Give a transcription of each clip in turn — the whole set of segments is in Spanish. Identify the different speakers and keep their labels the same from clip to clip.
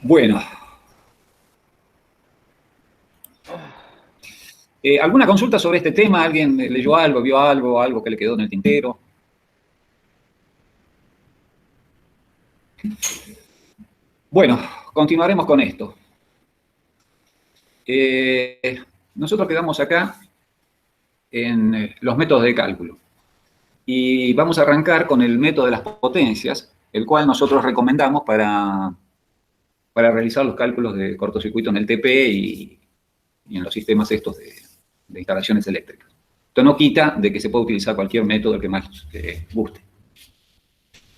Speaker 1: Bueno, ¿alguna consulta sobre este tema? ¿Alguien leyó algo, vio algo, algo que le quedó en el tintero? Bueno, continuaremos con esto. Nosotros quedamos acá en los métodos de cálculo. Y vamos a arrancar con el método de las potencias, el cual nosotros recomendamos para realizar los cálculos de cortocircuito en el TP y en los sistemas estos de instalaciones eléctricas. Esto no quita de que se pueda utilizar cualquier método, el que más guste.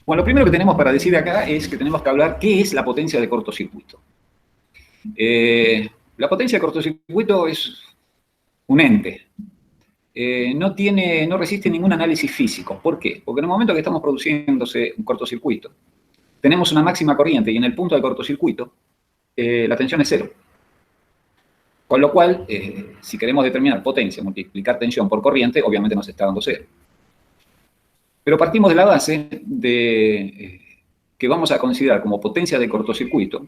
Speaker 1: Bueno, lo primero que tenemos para decir acá es que tenemos que hablar qué es la potencia de cortocircuito. La potencia de cortocircuito es un ente. No resiste ningún análisis físico. ¿Por qué? Porque en el momento que estamos produciéndose un cortocircuito, tenemos una máxima corriente y en el punto de cortocircuito la tensión es cero. Con lo cual, si queremos determinar potencia, multiplicar tensión por corriente, obviamente nos está dando cero. Pero partimos de la base de que vamos a considerar como potencia de cortocircuito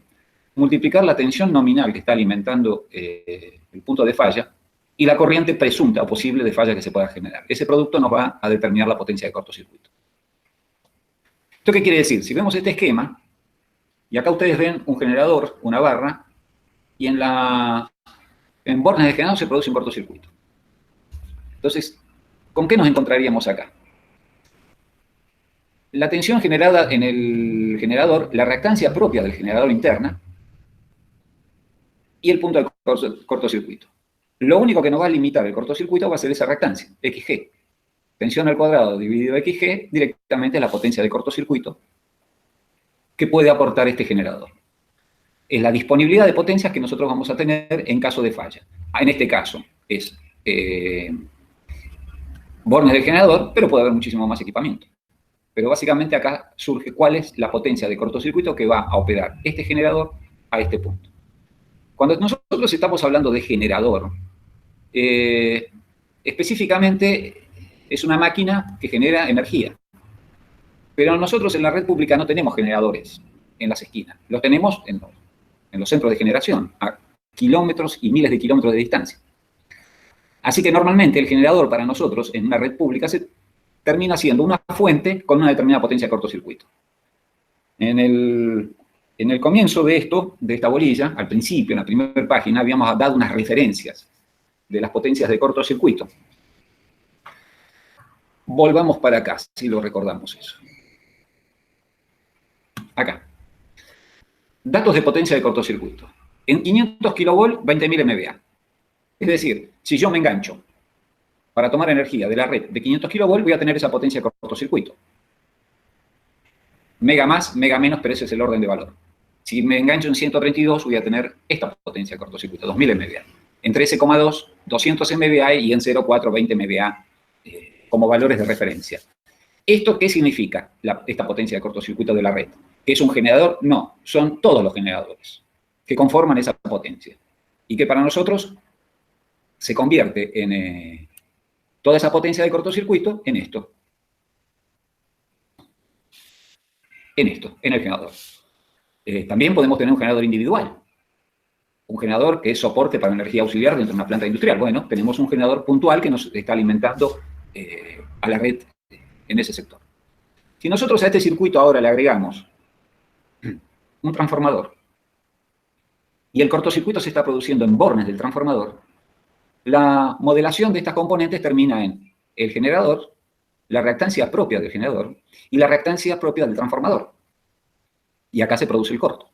Speaker 1: multiplicar la tensión nominal que está alimentando el punto de falla y la corriente presunta o posible de falla que se pueda generar. Ese producto nos va a determinar la potencia de cortocircuito. ¿Esto qué quiere decir? Si vemos este esquema, y acá ustedes ven un generador, una barra, y en bornes de generador se produce un cortocircuito. Entonces, ¿con qué nos encontraríamos acá? La tensión generada en el generador, la reactancia propia del generador interna y el punto de cortocircuito. Lo único que nos va a limitar el cortocircuito va a ser esa reactancia, XG. Tensión al cuadrado dividido XG directamente es la potencia de cortocircuito que puede aportar este generador. Es la disponibilidad de potencias que nosotros vamos a tener en caso de falla. En este caso es bornes del generador, pero puede haber muchísimo más equipamiento. Pero básicamente acá surge cuál es la potencia de cortocircuito que va a operar este generador a este punto. Cuando nosotros estamos hablando de generador, específicamente es una máquina que genera energía. Pero nosotros en la red pública no tenemos generadores en las esquinas. Los tenemos en los centros de generación, a kilómetros y miles de kilómetros de distancia. Así que normalmente el generador para nosotros en una red pública termina siendo una fuente con una determinada potencia de cortocircuito. En el comienzo de esta bolilla, al principio, en la primera página, habíamos dado unas referencias de las potencias de cortocircuito. Volvamos para acá, si lo recordamos eso. Acá. Datos de potencia de cortocircuito. En 500 kV, 20.000 MVA. Es decir, si yo me engancho para tomar energía de la red de 500 kV, voy a tener esa potencia de cortocircuito. Mega más, mega menos, pero ese es el orden de valor. Si me engancho en 132, voy a tener esta potencia de cortocircuito, 2000 MVA. En 13,2, 200 MVA y en 0,4, 20 MVA como valores de referencia. ¿Esto qué significa, esta potencia de cortocircuito de la red? ¿Que es un generador? No, son todos los generadores que conforman esa potencia. Y que para nosotros se convierte en toda esa potencia de cortocircuito en esto. En el generador. También podemos tener un generador individual. Un generador que es soporte para energía auxiliar dentro de una planta industrial. Bueno, tenemos un generador puntual que nos está alimentando a la red en ese sector. Si nosotros a este circuito ahora le agregamos un transformador y el cortocircuito se está produciendo en bornes del transformador, la modelación de estas componentes termina en el generador, la reactancia propia del generador y la reactancia propia del transformador. Y acá se produce el corto.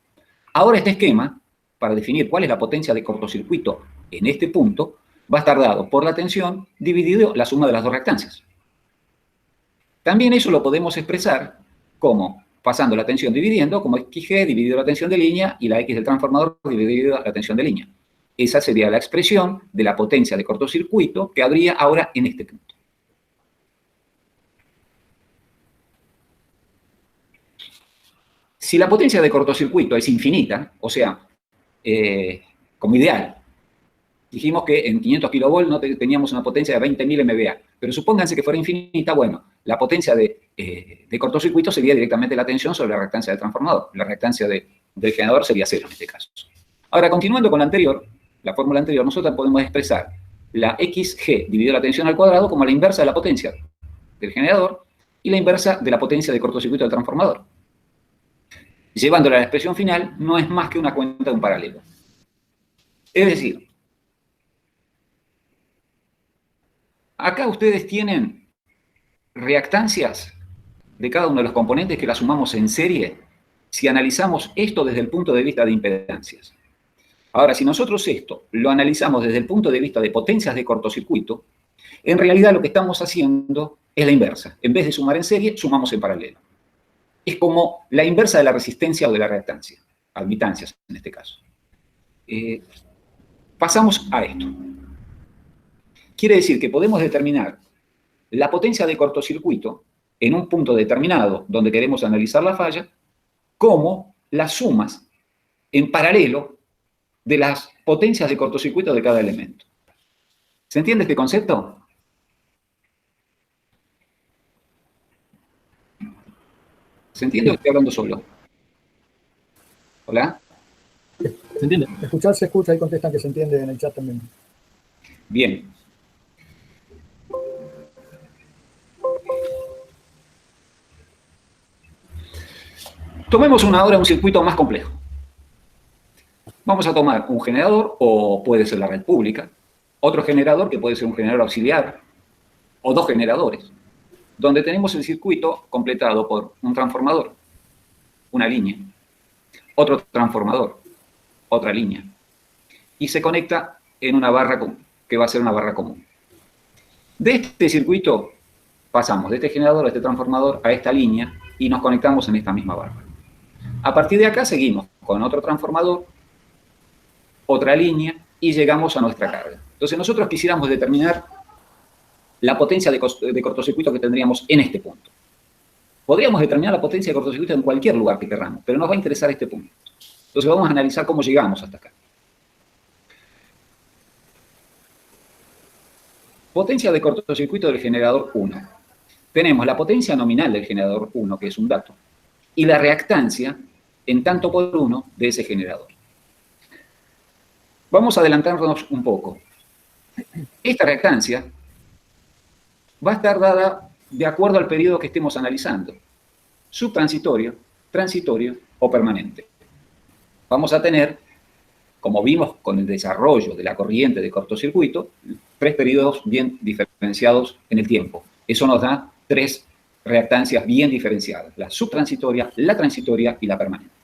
Speaker 1: Ahora este esquema, para definir cuál es la potencia de cortocircuito en este punto, va a estar dado por la tensión dividido la suma de las dos reactancias. También eso lo podemos expresar como pasando la tensión dividiendo, como XG dividido la tensión de línea y la X del transformador dividido la tensión de línea. Esa sería la expresión de la potencia de cortocircuito que habría ahora en este punto. Si la potencia de cortocircuito es infinita, o sea, como ideal, dijimos que en 500 kV no teníamos una potencia de 20.000 MVA, pero supónganse que fuera infinita, bueno, la potencia de cortocircuito sería directamente la tensión sobre la reactancia del transformador. La reactancia de del generador sería 0 en este caso. Ahora, continuando con la anterior, la fórmula anterior, nosotros podemos expresar la xg dividido la tensión al cuadrado como la inversa de la potencia del generador y la inversa de la potencia de cortocircuito del transformador. Llevándola a la expresión final, no es más que una cuenta de un paralelo. Es decir, acá ustedes tienen reactancias de cada uno de los componentes que las sumamos en serie si analizamos esto desde el punto de vista de impedancias. Ahora, si nosotros esto lo analizamos desde el punto de vista de potencias de cortocircuito, en realidad lo que estamos haciendo es la inversa. En vez de sumar en serie, sumamos en paralelo. Es como la inversa de la resistencia o de la reactancia, admitancias en este caso. Pasamos a esto. Quiere decir que podemos determinar la potencia de cortocircuito en un punto determinado donde queremos analizar la falla como las sumas en paralelo de las potencias de cortocircuito de cada elemento. ¿Se entiende este concepto? ¿Se entiende o estoy hablando solo? ¿Hola?
Speaker 2: ¿Se entiende? Escuchar se escucha y contestan que se entiende en el chat también.
Speaker 1: Bien. Tomemos ahora un circuito más complejo. Vamos a tomar un generador, o puede ser la red pública, otro generador que puede ser un generador auxiliar, o dos generadores, donde tenemos el circuito completado por un transformador, una línea, otro transformador, otra línea, y se conecta en una barra que va a ser una barra común. De este circuito pasamos de este generador a este transformador a esta línea y nos conectamos en esta misma barra. A partir de acá seguimos con otro transformador, otra línea y llegamos a nuestra carga. Entonces nosotros quisiéramos determinar la potencia de cortocircuito que tendríamos en este punto. Podríamos determinar la potencia de cortocircuito en cualquier lugar que queramos, pero nos va a interesar este punto. Entonces vamos a analizar cómo llegamos hasta acá. Potencia de cortocircuito del generador 1. Tenemos la potencia nominal del generador 1, que es un dato, y la reactancia en tanto por 1 de ese generador. Vamos a adelantarnos un poco. Esta reactancia va a estar dada de acuerdo al periodo que estemos analizando. Subtransitorio, transitorio o permanente. Vamos a tener, como vimos con el desarrollo de la corriente de cortocircuito, 3 periodos bien diferenciados en el tiempo. Eso nos da 3 reactancias bien diferenciadas: la subtransitoria, la transitoria y la permanente.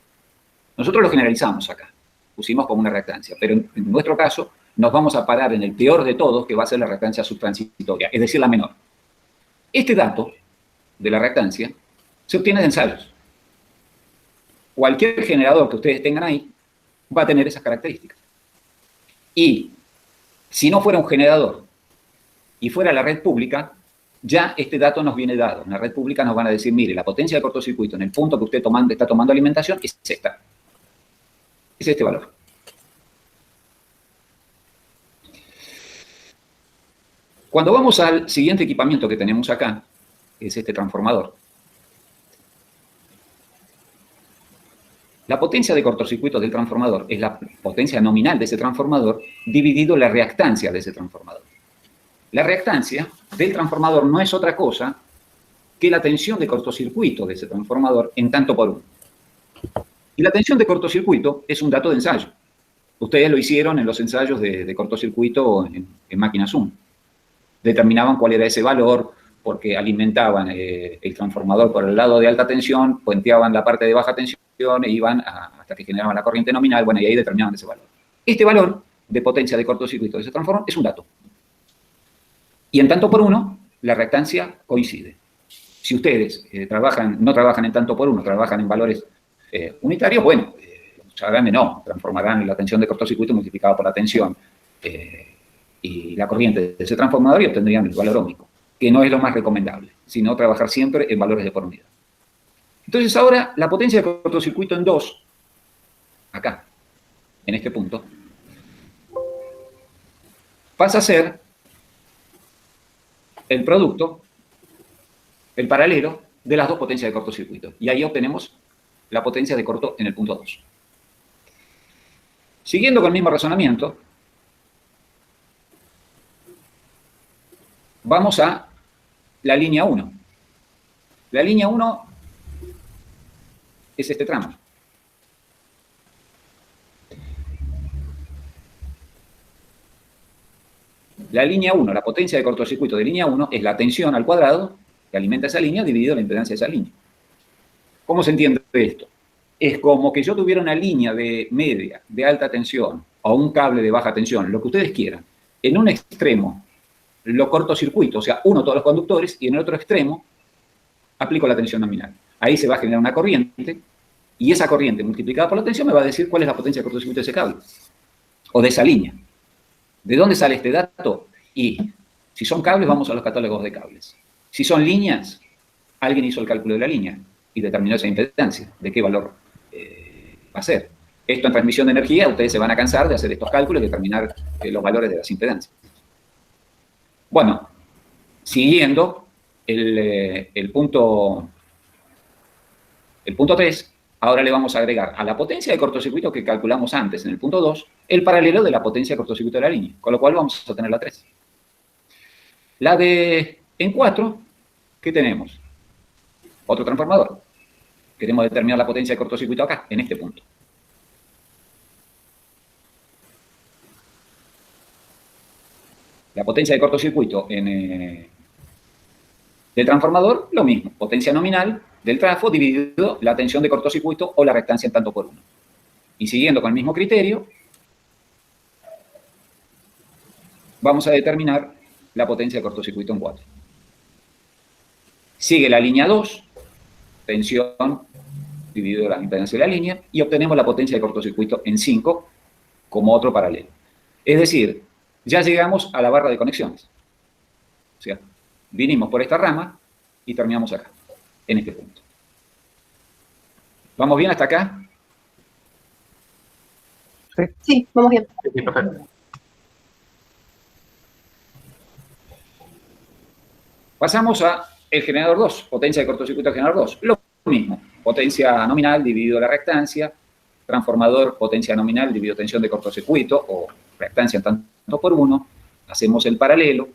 Speaker 1: Nosotros lo generalizamos acá, pusimos como una reactancia, pero en nuestro caso nos vamos a parar en el peor de todos, que va a ser la reactancia subtransitoria, es decir, la menor. Este dato de la reactancia se obtiene de ensayos. Cualquier generador que ustedes tengan ahí va a tener esas características. Y si no fuera un generador y fuera la red pública, ya este dato nos viene dado. En la red pública nos van a decir, mire, la potencia de cortocircuito en el punto que usted está tomando alimentación es esta. Es este valor. Cuando vamos al siguiente equipamiento que tenemos acá, que es este transformador, la potencia de cortocircuito del transformador es la potencia nominal de ese transformador dividido la reactancia de ese transformador. La reactancia del transformador no es otra cosa que la tensión de cortocircuito de ese transformador en tanto por 1. Y la tensión de cortocircuito es un dato de ensayo. Ustedes lo hicieron en los ensayos de cortocircuito en máquina Zoom. Determinaban cuál era ese valor, porque alimentaban el transformador por el lado de alta tensión, puenteaban la parte de baja tensión e iban hasta que generaban la corriente nominal, bueno, y ahí determinaban ese valor. Este valor de potencia de cortocircuito de ese transformador es un dato. Y en tanto por 1, la reactancia coincide. Si ustedes no trabajan en tanto por 1, trabajan en valores unitarios, bueno, transformarán la tensión de cortocircuito multiplicada por la tensión y la corriente de ese transformador y obtendrían el valor ómico, que no es lo más recomendable, sino trabajar siempre en valores de por unidad. Entonces ahora la potencia de cortocircuito en 2, acá, en este punto, pasa a ser el producto, el paralelo de las dos potencias de cortocircuito. Y ahí obtenemos la potencia de corto en el punto 2. Siguiendo con el mismo razonamiento, vamos a la línea 1. La línea 1 es este tramo. La línea 1, la potencia de cortocircuito de línea 1 es la tensión al cuadrado que alimenta esa línea dividido la impedancia de esa línea. ¿Cómo se entiende esto? Es como que yo tuviera una línea de media, de alta tensión, o un cable de baja tensión, lo que ustedes quieran. En un extremo lo cortocircuito, o sea, uno todos los conductores, y en el otro extremo aplico la tensión nominal. Ahí se va a generar una corriente, y esa corriente multiplicada por la tensión me va a decir cuál es la potencia de cortocircuito de ese cable, o de esa línea. ¿De dónde sale este dato? Y si son cables, vamos a los catálogos de cables. Si son líneas, alguien hizo el cálculo de la línea y determinó esa impedancia, de qué valor va a ser. Esto en transmisión de energía, ustedes se van a cansar de hacer estos cálculos y determinar los valores de las impedancias. Bueno, siguiendo el punto 3, ahora le vamos a agregar a la potencia de cortocircuito que calculamos antes en el punto 2, el paralelo de la potencia de cortocircuito de la línea, con lo cual vamos a tener la 3. En 4, ¿qué tenemos? Otro transformador. Queremos determinar la potencia de cortocircuito acá, en este punto. La potencia de cortocircuito del transformador, lo mismo. Potencia nominal del trafo dividido la tensión de cortocircuito o la reactancia en tanto por uno. Y siguiendo con el mismo criterio, vamos a determinar la potencia de cortocircuito en 4. Sigue la línea 2, tensión dividido la impedancia de la línea, y obtenemos la potencia de cortocircuito en 5 como otro paralelo. Es decir, ya llegamos a la barra de conexiones. O sea, vinimos por esta rama y terminamos acá, en este punto. ¿Vamos bien hasta acá?
Speaker 3: Sí, vamos bien.
Speaker 4: Sí, perfecto.
Speaker 1: Pasamos a el generador 2, potencia de cortocircuito del generador 2. Lo mismo, potencia nominal dividido la reactancia, transformador, potencia nominal dividido tensión de cortocircuito o reactancia en tanto por uno. Hacemos el paralelo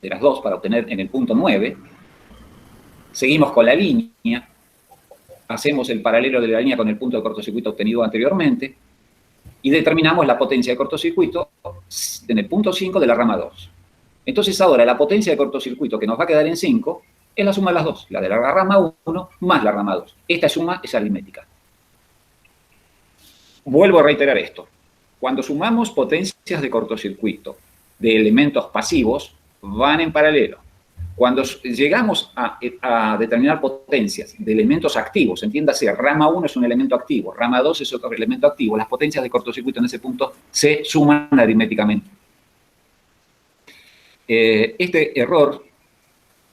Speaker 1: de las dos para obtener en el punto 9. Seguimos con la línea. Hacemos el paralelo de la línea con el punto de cortocircuito obtenido anteriormente. Y determinamos la potencia de cortocircuito en el punto 5 de la rama 2. Entonces ahora la potencia de cortocircuito que nos va a quedar en 5 es la suma de las dos, la de la rama 1 más la rama 2. Esta suma es aritmética. Vuelvo a reiterar esto. Cuando sumamos potencias de cortocircuito de elementos pasivos, van en paralelo. Cuando llegamos a determinar potencias de elementos activos, entiéndase, rama 1 es un elemento activo, rama 2 es otro elemento activo, las potencias de cortocircuito en ese punto se suman aritméticamente. Este error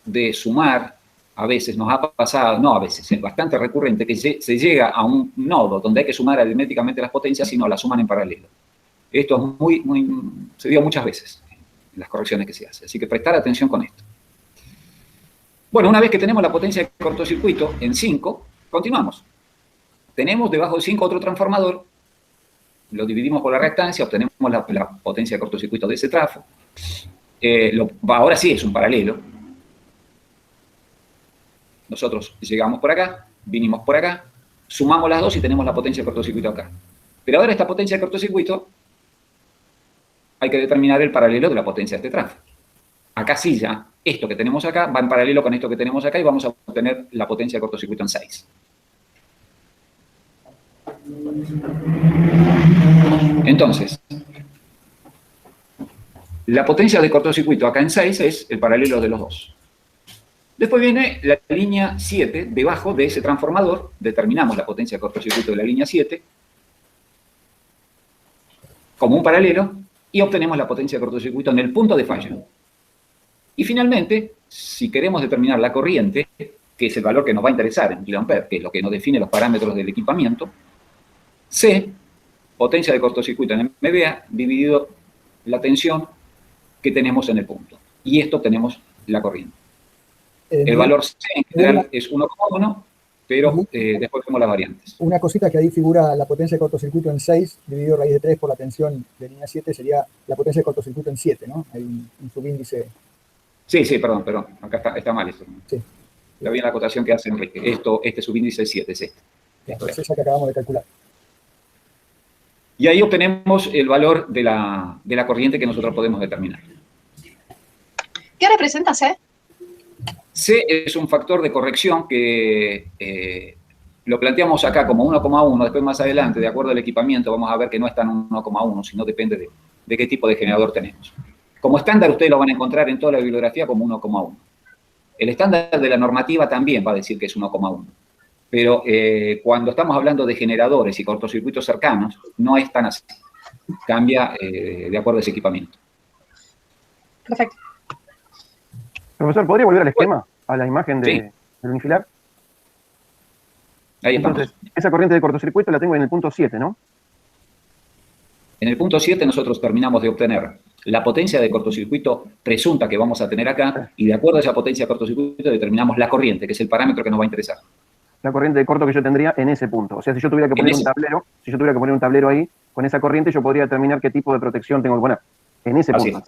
Speaker 1: de sumar a veces nos ha pasado, no a veces, es bastante recurrente, que se llega a un nodo donde hay que sumar aritméticamente las potencias y no las suman en paralelo. Esto es se dio muchas veces en las correcciones que se hacen, así que prestar atención con esto. Bueno, una vez que tenemos la potencia de cortocircuito en 5, continuamos. Tenemos debajo de 5 otro transformador, lo dividimos por la reactancia, obtenemos la potencia de cortocircuito de ese trafo. Ahora sí es un paralelo. Nosotros llegamos por acá, vinimos por acá, sumamos las dos y tenemos la potencia de cortocircuito acá. Pero ahora esta potencia de cortocircuito hay que determinar el paralelo de la potencia de este trafo. Acá sí ya, esto que tenemos acá va en paralelo con esto que tenemos acá y vamos a obtener la potencia de cortocircuito en 6. Entonces, la potencia de cortocircuito acá en 6 es el paralelo de los dos. Después viene la línea 7, debajo de ese transformador, determinamos la potencia de cortocircuito de la línea 7 como un paralelo y obtenemos la potencia de cortocircuito en el punto de falla. Y finalmente, si queremos determinar la corriente, que es el valor que nos va a interesar en kA, que es lo que nos define los parámetros del equipamiento, C, potencia de cortocircuito en MVA, dividido la tensión que tenemos en el punto. Y esto obtenemos la corriente. El valor C en general es 1,1 pero después vemos las variantes.
Speaker 2: Una cosita que ahí figura la potencia de cortocircuito en 6, dividido raíz de 3 por la tensión de línea 7, sería la potencia de cortocircuito en 7, ¿no? Hay un subíndice.
Speaker 1: Sí, perdón, acá está mal esto.
Speaker 2: Sí.
Speaker 1: Está bien la acotación que hace Enrique. Este subíndice es 7, es este.
Speaker 2: Es esa que acabamos de calcular.
Speaker 1: Y ahí obtenemos el valor de la corriente que nosotros podemos determinar.
Speaker 3: ¿Qué representa C?
Speaker 1: C es un factor de corrección que lo planteamos acá como 1,1, después más adelante, de acuerdo al equipamiento, vamos a ver que no es tan 1,1, sino depende de qué tipo de generador tenemos. Como estándar ustedes lo van a encontrar en toda la bibliografía como 1,1. El estándar de la normativa también va a decir que es 1,1. Pero cuando estamos hablando de generadores y cortocircuitos cercanos, no es tan así. Cambia de acuerdo a ese equipamiento.
Speaker 3: Perfecto.
Speaker 4: Profesor, ¿podría volver al esquema? A la imagen del unifilar.
Speaker 1: Ahí estamos.
Speaker 4: Entonces, esa corriente de cortocircuito la tengo en el punto 7, ¿no?
Speaker 1: En el punto 7 nosotros terminamos de obtener la potencia de cortocircuito presunta que vamos a tener acá, y de acuerdo a esa potencia de cortocircuito determinamos la corriente, que es el parámetro que nos va a interesar.
Speaker 4: La corriente de corto que yo tendría en ese punto. O sea, si yo tuviera que poner un tablero, ahí, con esa corriente, yo podría determinar qué tipo de protección tengo que poner. En ese punto.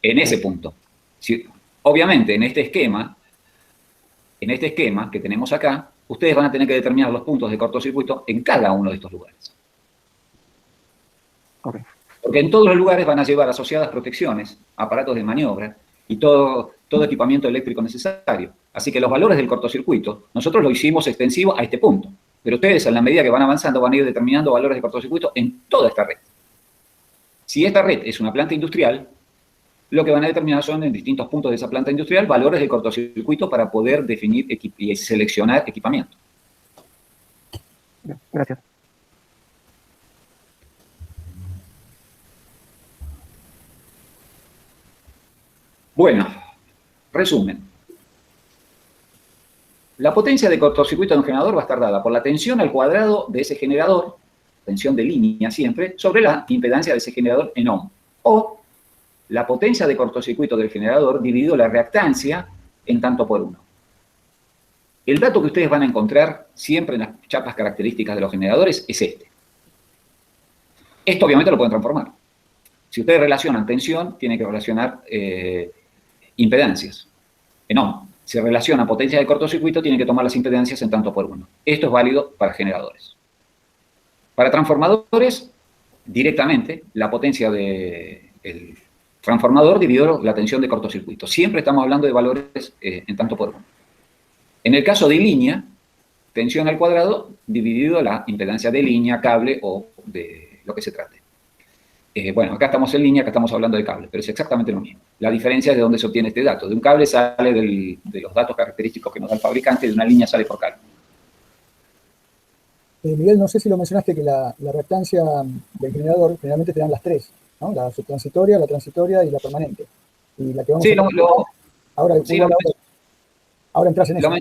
Speaker 1: En ese punto. Obviamente, en este esquema que tenemos acá, ustedes van a tener que determinar los puntos de cortocircuito en cada uno de estos lugares.
Speaker 4: Okay.
Speaker 1: Porque en todos los lugares van a llevar asociadas protecciones, aparatos de maniobra y todo equipamiento eléctrico necesario. Así que los valores del cortocircuito, nosotros lo hicimos extensivo a este punto. Pero ustedes, en la medida que van avanzando, van a ir determinando valores de cortocircuito en toda esta red. Si esta red es una planta industrial, lo que van a determinar son en distintos puntos de esa planta industrial valores de cortocircuito para poder definir y seleccionar equipamiento.
Speaker 4: Bien, gracias.
Speaker 1: Bueno, resumen. La potencia de cortocircuito de un generador va a estar dada por la tensión al cuadrado de ese generador, tensión de línea siempre, sobre la impedancia de ese generador en ohm. O la potencia de cortocircuito del generador dividido la reactancia en tanto por uno. El dato que ustedes van a encontrar siempre en las chapas características de los generadores es este. Esto obviamente lo pueden transformar. Si ustedes relacionan tensión, tienen que relacionar impedancias en ohm. Si relaciona potencia de cortocircuito, tienen que tomar las impedancias en tanto por uno. Esto es válido para generadores. Para transformadores, directamente, la potencia del transformador dividido la tensión de cortocircuito. Siempre estamos hablando de valores en tanto por uno. En el caso de línea, tensión al cuadrado dividido la impedancia de línea, cable o de lo que se trate. Bueno, acá estamos en línea, acá estamos hablando de cable, pero es exactamente lo mismo. La diferencia es de dónde se obtiene este dato. De un cable sale de los datos característicos que nos da el fabricante, y de una línea sale por cable.
Speaker 2: Miguel, no sé si lo mencionaste, que la reactancia del generador generalmente te dan las tres, ¿no? La subtransitoria, la transitoria y la permanente. Y la que vamos ahora entras en eso.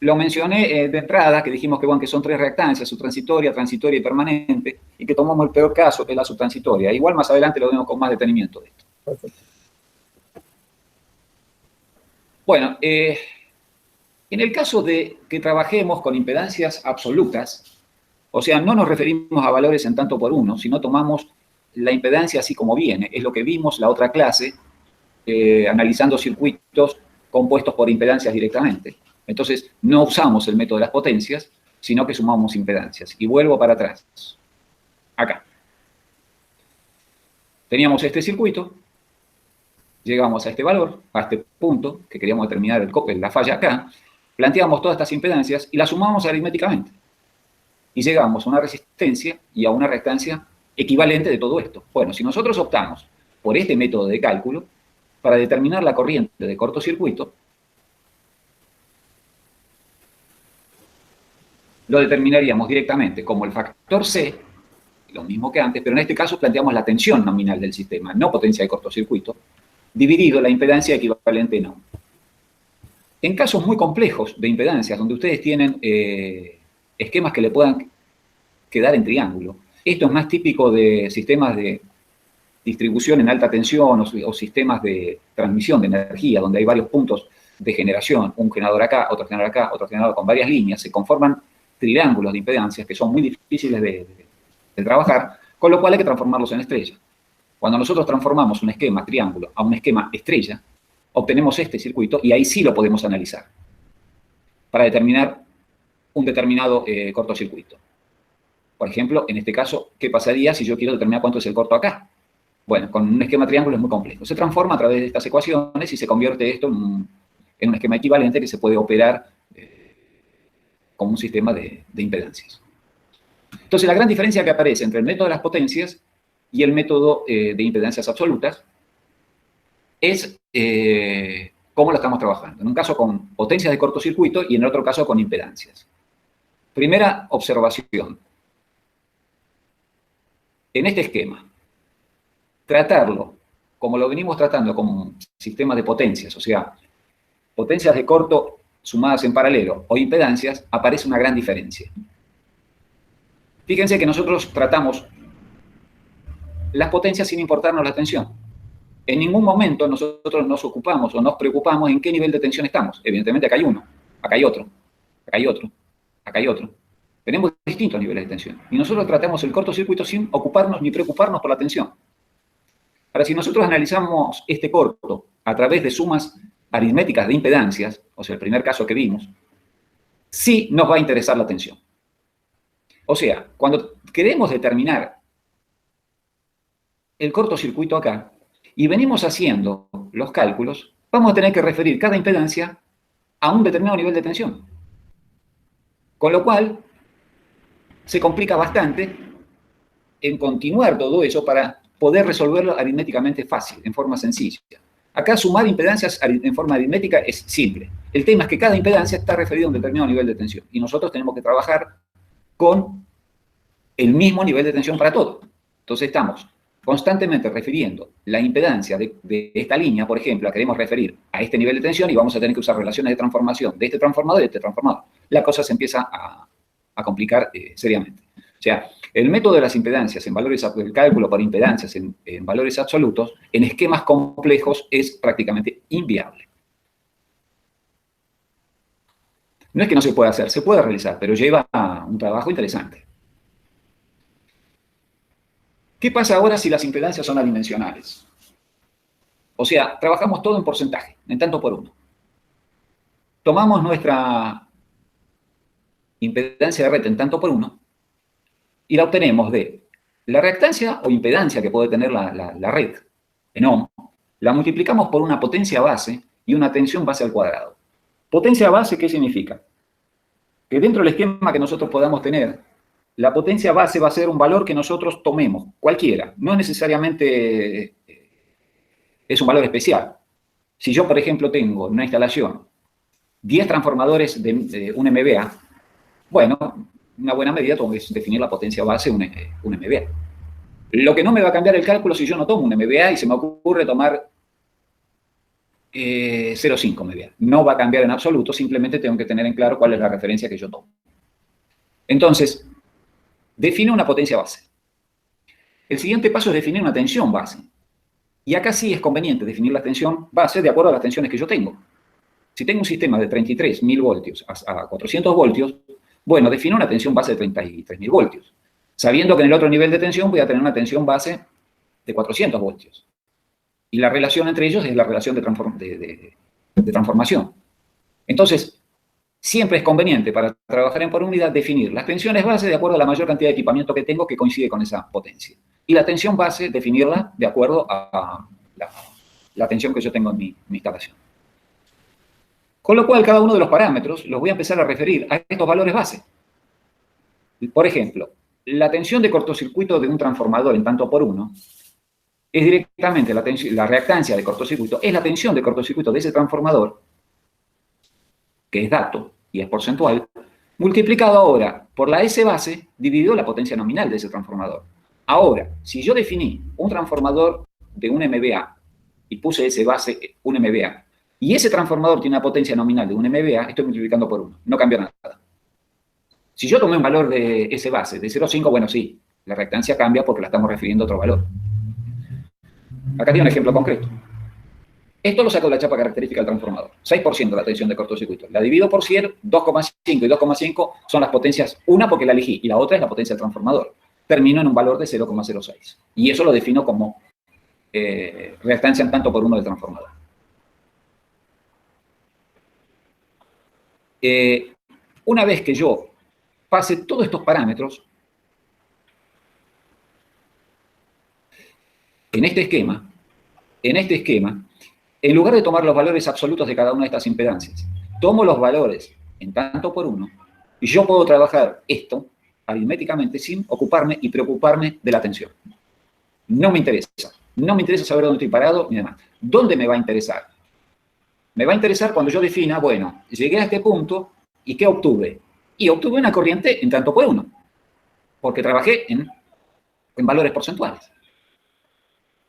Speaker 1: Lo mencioné de entrada, que dijimos que son tres reactancias, subtransitoria, transitoria y permanente, y que tomamos el peor caso, que es la subtransitoria. Igual más adelante lo vemos con más detenimiento de esto.
Speaker 2: Perfecto.
Speaker 1: Bueno, en el caso de que trabajemos con impedancias absolutas, o sea, no nos referimos a valores en tanto por uno, sino tomamos la impedancia así como viene. Es lo que vimos la otra clase, analizando circuitos compuestos por impedancias directamente. Entonces, no usamos el método de las potencias, sino que sumamos impedancias. Y vuelvo para atrás. Acá. Teníamos este circuito, llegamos a este valor, a este punto, que queríamos determinar la falla acá, planteamos todas estas impedancias y las sumamos aritméticamente. Y llegamos a una resistencia y a una reactancia equivalente de todo esto. Bueno, si nosotros optamos por este método de cálculo, para determinar la corriente de cortocircuito, lo determinaríamos directamente como el factor C, lo mismo que antes, pero en este caso planteamos la tensión nominal del sistema, no potencia de cortocircuito, dividido la impedancia equivalente en ohm. En casos muy complejos de impedancias, donde ustedes tienen esquemas que le puedan quedar en triángulo, esto es más típico de sistemas de distribución en alta tensión o sistemas de transmisión de energía, donde hay varios puntos de generación, un generador acá, otro generador con varias líneas, se conforman triángulos de impedancias que son muy difíciles de trabajar, con lo cual hay que transformarlos en estrella. Cuando nosotros transformamos un esquema triángulo a un esquema estrella, obtenemos este circuito y ahí sí lo podemos analizar para determinar un determinado cortocircuito. Por ejemplo, en este caso, ¿qué pasaría si yo quiero determinar cuánto es el corto acá? Bueno, con un esquema triángulo es muy complejo. Se transforma a través de estas ecuaciones y se convierte esto en un esquema equivalente que se puede operar como un sistema de impedancias. Entonces, la gran diferencia que aparece entre el método de las potencias y el método de impedancias absolutas es cómo lo estamos trabajando. En un caso con potencias de cortocircuito y en el otro caso con impedancias. Primera observación. En este esquema, tratarlo como lo venimos tratando con sistemas de potencias, o sea, potencias de corto sumadas en paralelo o impedancias, aparece una gran diferencia. Fíjense que nosotros tratamos las potencias sin importarnos la tensión. En ningún momento nosotros nos ocupamos o nos preocupamos en qué nivel de tensión estamos. Evidentemente acá hay uno, acá hay otro, acá hay otro, acá hay otro. Tenemos distintos niveles de tensión. Y nosotros tratamos el cortocircuito sin ocuparnos ni preocuparnos por la tensión. Ahora, si nosotros analizamos este corto a través de sumas aritméticas de impedancias, o sea, el primer caso que vimos, sí nos va a interesar la tensión. O sea, cuando queremos determinar el cortocircuito acá y venimos haciendo los cálculos, vamos a tener que referir cada impedancia a un determinado nivel de tensión. Con lo cual, se complica bastante en continuar todo eso para poder resolverlo aritméticamente fácil, en forma sencilla. Acá sumar impedancias en forma aritmética es simple. El tema es que cada impedancia está referida a un determinado nivel de tensión y nosotros tenemos que trabajar con el mismo nivel de tensión para todo. Entonces estamos constantemente refiriendo la impedancia de esta línea, por ejemplo, la queremos referir a este nivel de tensión y vamos a tener que usar relaciones de transformación de este transformador y de este transformador. La cosa se empieza a complicar seriamente. O sea, el método de las impedancias, el cálculo por impedancias en valores absolutos, en esquemas complejos es prácticamente inviable. No es que no se pueda hacer, se puede realizar, pero lleva a un trabajo interesante. ¿Qué pasa ahora si las impedancias son adimensionales? O sea, trabajamos todo en porcentaje, en tanto por uno. Tomamos nuestra impedancia de red en tanto por uno y la obtenemos de la reactancia o impedancia que puede tener la red en ohm, la multiplicamos por una potencia base y una tensión base al cuadrado. Potencia base, ¿qué significa? Que dentro del esquema que nosotros podamos tener, la potencia base va a ser un valor que nosotros tomemos, cualquiera. No necesariamente es un valor especial. Si yo, por ejemplo, tengo en una instalación 10 transformadores de un MVA, bueno, una buena medida tengo que definir la potencia base un MVA. Lo que no me va a cambiar el cálculo si yo no tomo un MVA y se me ocurre tomar 0,5 MVA. No va a cambiar en absoluto, simplemente tengo que tener en claro cuál es la referencia que yo tomo. Entonces, define una potencia base. El siguiente paso es definir una tensión base. Y acá sí es conveniente definir la tensión base de acuerdo a las tensiones que yo tengo. Si tengo un sistema de 33.000 voltios a 400 voltios, bueno, defino una tensión base de 33.000 voltios. Sabiendo que en el otro nivel de tensión voy a tener una tensión base de 400 voltios. Y la relación entre ellos es la relación de transformación. Entonces, siempre es conveniente para trabajar en por unidad definir las tensiones base de acuerdo a la mayor cantidad de equipamiento que tengo que coincide con esa potencia. Y la tensión base definirla de acuerdo a la tensión que yo tengo en mi instalación. Con lo cual, cada uno de los parámetros los voy a empezar a referir a estos valores base. Por ejemplo, la tensión de cortocircuito de un transformador en tanto por uno es directamente la reactancia de cortocircuito, es la tensión de cortocircuito de ese transformador, que es dato y es porcentual, multiplicado ahora por la S base dividido la potencia nominal de ese transformador. Ahora, si yo definí un transformador de un MVA y puse S base 1 MVA, y ese transformador tiene una potencia nominal de 1 MVA, estoy multiplicando por 1, no cambia nada. Si yo tomé un valor de S base de 0,5, bueno, sí, la reactancia cambia porque la estamos refiriendo a otro valor. Acá tiene un ejemplo concreto. Esto lo saco de la chapa característica del transformador. 6% la tensión de cortocircuito. La divido por 100, 2,5 y 2,5 son las potencias, una porque la elegí y la otra es la potencia del transformador. Termino en un valor de 0,06. Y eso lo defino como reactancia en tanto por uno del transformador. Una vez que yo pase todos estos parámetros, en este esquema, en lugar de tomar los valores absolutos de cada una de estas impedancias, tomo los valores en tanto por uno y yo puedo trabajar esto aritméticamente sin ocuparme y preocuparme de la tensión. No me interesa. No me interesa saber dónde estoy parado ni demás. ¿Dónde me va a interesar? Me va a interesar cuando yo defina, bueno, llegué a este punto y ¿qué obtuve? Y obtuve una corriente en tanto por uno, porque trabajé en valores porcentuales.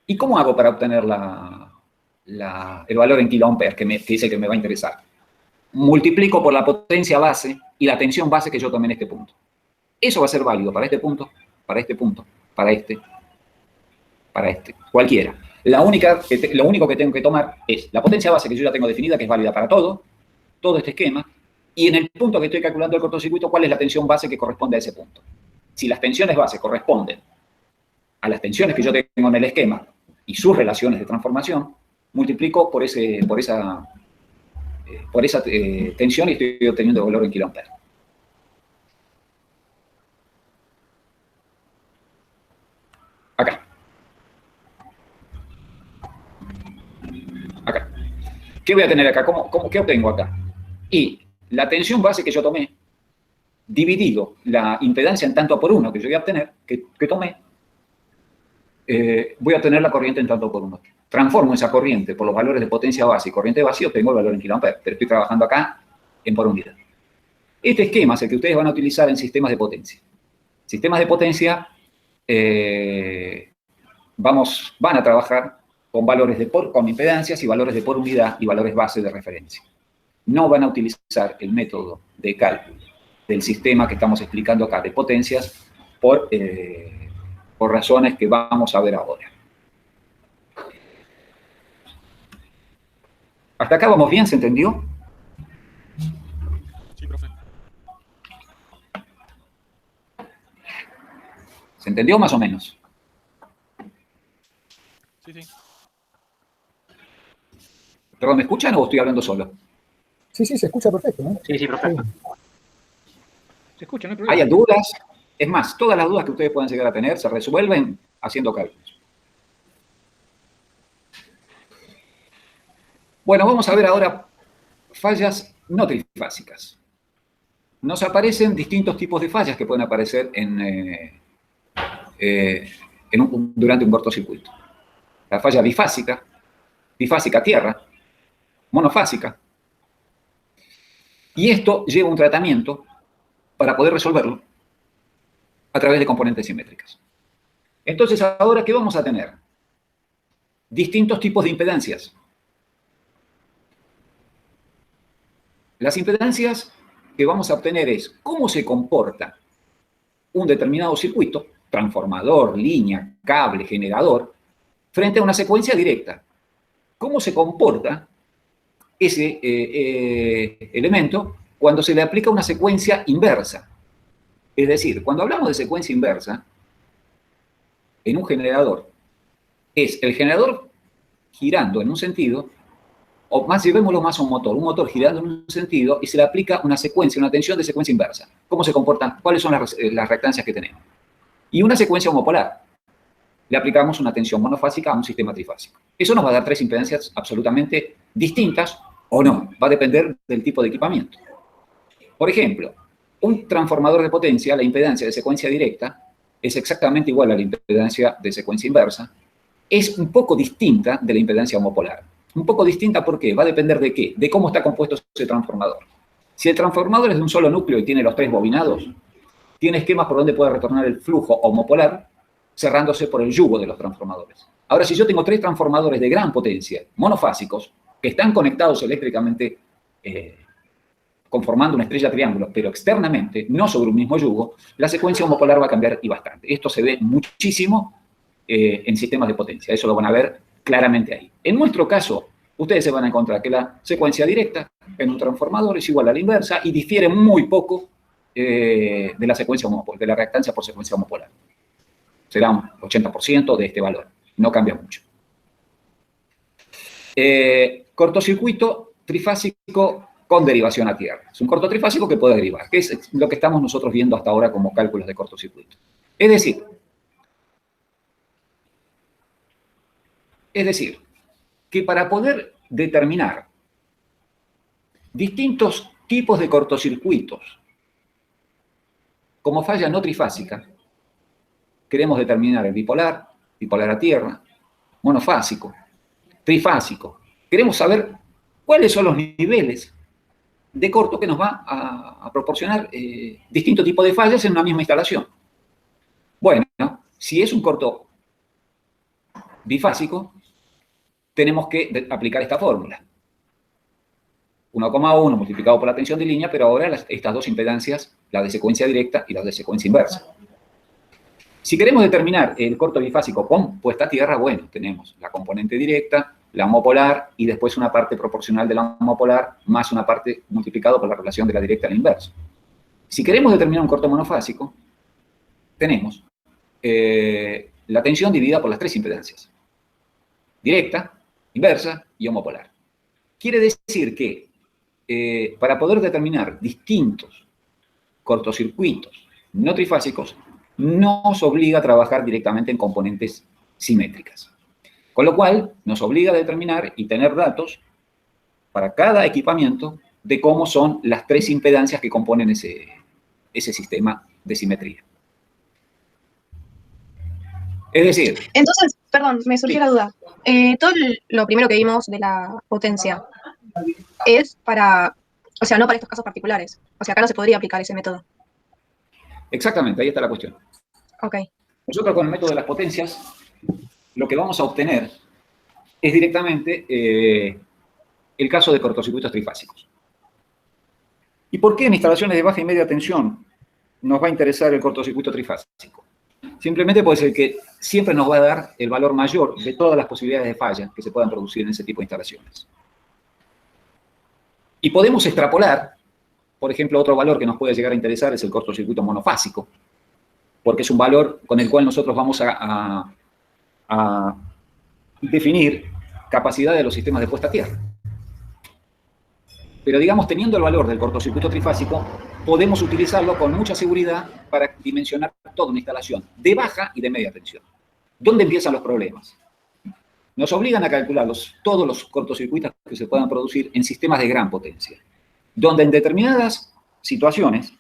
Speaker 1: ¿Y cómo hago para obtener el valor en kiloamperes que dice que me va a interesar? Multiplico por la potencia base y la tensión base que yo tomé en este punto. Eso va a ser válido para este punto, para este punto, para este, cualquiera. Lo único que tengo que tomar es la potencia base que yo ya tengo definida, que es válida para todo este esquema, y en el punto que estoy calculando el cortocircuito, ¿cuál es la tensión base que corresponde a ese punto? Si las tensiones base corresponden a las tensiones que yo tengo en el esquema y sus relaciones de transformación, multiplico por esa tensión y estoy obteniendo el valor en kiloamperes. Acá. ¿Qué voy a tener acá? ¿Qué obtengo acá? Y la tensión base que yo tomé, dividido la impedancia en tanto por uno que yo voy a obtener, que tomé, voy a obtener la corriente en tanto por uno. Transformo esa corriente por los valores de potencia base y corriente base y obtengo el valor en kiloamperes, pero estoy trabajando acá en por unidad. Este esquema es el que ustedes van a utilizar en sistemas de potencia. Sistemas de potencia van a trabajar con valores con impedancias y valores de por unidad y valores base de referencia. No van a utilizar el método de cálculo del sistema que estamos explicando acá de potencias por razones que vamos a ver ahora. ¿Hasta acá vamos bien? ¿Se entendió?
Speaker 5: Sí, profe.
Speaker 1: ¿Se entendió más o menos?
Speaker 5: Sí, sí.
Speaker 1: ¿Perdón, me escuchan o estoy hablando solo?
Speaker 2: Sí, sí, se escucha perfecto, ¿no?
Speaker 4: Sí, sí, perfecto.
Speaker 1: Se escucha, no hay problema. ¿Hay dudas? Es más, todas las dudas que ustedes puedan llegar a tener se resuelven haciendo cálculos. Bueno, vamos a ver ahora fallas no trifásicas. Nos aparecen distintos tipos de fallas que pueden aparecer durante un cortocircuito. La falla bifásica tierra, monofásica. Y esto lleva un tratamiento para poder resolverlo a través de componentes simétricas. Entonces, ahora, ¿qué vamos a tener? Distintos tipos de impedancias. Las impedancias que vamos a obtener es cómo se comporta un determinado circuito, transformador, línea, cable, generador, frente a una secuencia directa. ¿Cómo se comporta ese elemento cuando se le aplica una secuencia inversa? Es decir, cuando hablamos de secuencia inversa, en un generador, es el generador girando en un sentido, o más llevémoslo más a un motor girando en un sentido y se le aplica una secuencia, una tensión de secuencia inversa. ¿Cómo se comportan? ¿Cuáles son las reactancias que tenemos? Y una secuencia homopolar. Le aplicamos una tensión monofásica a un sistema trifásico. Eso nos va a dar tres impedancias absolutamente distintas o no. Va a depender del tipo de equipamiento. Por ejemplo, un transformador de potencia, la impedancia de secuencia directa, es exactamente igual a la impedancia de secuencia inversa. Es un poco distinta de la impedancia homopolar. Un poco distinta, ¿por qué? Va a depender de qué, de cómo está compuesto ese transformador. Si el transformador es de un solo núcleo y tiene los tres bobinados, tiene esquemas por donde puede retornar el flujo homopolar, cerrándose por el yugo de los transformadores. Ahora, si yo tengo tres transformadores de gran potencia, monofásicos, que están conectados eléctricamente, conformando una estrella triángulo, pero externamente, no sobre un mismo yugo, la secuencia homopolar va a cambiar y bastante. Esto se ve muchísimo en sistemas de potencia. Eso lo van a ver claramente ahí. En nuestro caso, ustedes se van a encontrar que la secuencia directa en un transformador es igual a la inversa y difiere muy poco de la secuencia de la reactancia por secuencia homopolar. Será un 80% de este valor. No cambia mucho. Cortocircuito trifásico con derivación a tierra. Es un corto trifásico que puede derivar, que es lo que estamos nosotros viendo hasta ahora como cálculos de cortocircuito. Es decir, que para poder determinar distintos tipos de cortocircuitos como falla no trifásica, queremos determinar el bipolar, bipolar a tierra, monofásico, trifásico. Queremos saber cuáles son los niveles de corto que nos va a proporcionar distintos tipos de fallas en una misma instalación. Bueno, si es un corto bifásico, tenemos que aplicar esta fórmula. 1,1 multiplicado por la tensión de línea, pero ahora estas dos impedancias, la de secuencia directa y la de secuencia inversa. Si queremos determinar el corto bifásico con puesta a tierra, bueno, tenemos la componente directa, la homopolar y después una parte proporcional de la homopolar más una parte multiplicado por la relación de la directa a la inversa. Si queremos determinar un corto monofásico, tenemos la tensión dividida por las tres impedancias. Directa, inversa y homopolar. Quiere decir que para poder determinar distintos cortocircuitos no trifásicos, nos obliga a trabajar directamente en componentes simétricas. Con lo cual, nos obliga a determinar y tener datos para cada equipamiento de cómo son las tres impedancias que componen ese sistema de simetría. Es decir...
Speaker 3: Entonces, perdón, me surgió la duda. Todo lo primero que vimos de la potencia es para, o sea, no para estos casos particulares. O sea, acá no se podría aplicar ese método.
Speaker 1: Exactamente, ahí está la cuestión.
Speaker 3: Ok.
Speaker 1: Nosotros con el método de las potencias, lo que vamos a obtener es directamente el caso de cortocircuitos trifásicos. ¿Y por qué en instalaciones de baja y media tensión nos va a interesar el cortocircuito trifásico? Simplemente puede ser que siempre nos va a dar el valor mayor de todas las posibilidades de falla que se puedan producir en ese tipo de instalaciones. Y podemos extrapolar, por ejemplo, otro valor que nos puede llegar a interesar es el cortocircuito monofásico, porque es un valor con el cual nosotros vamos a definir capacidad de los sistemas de puesta a tierra. Pero digamos, teniendo el valor del cortocircuito trifásico, podemos utilizarlo con mucha seguridad para dimensionar toda una instalación de baja y de media tensión. ¿Dónde empiezan los problemas? Nos obligan a calcular todos los cortocircuitos que se puedan producir en sistemas de gran potencia, donde en determinadas situaciones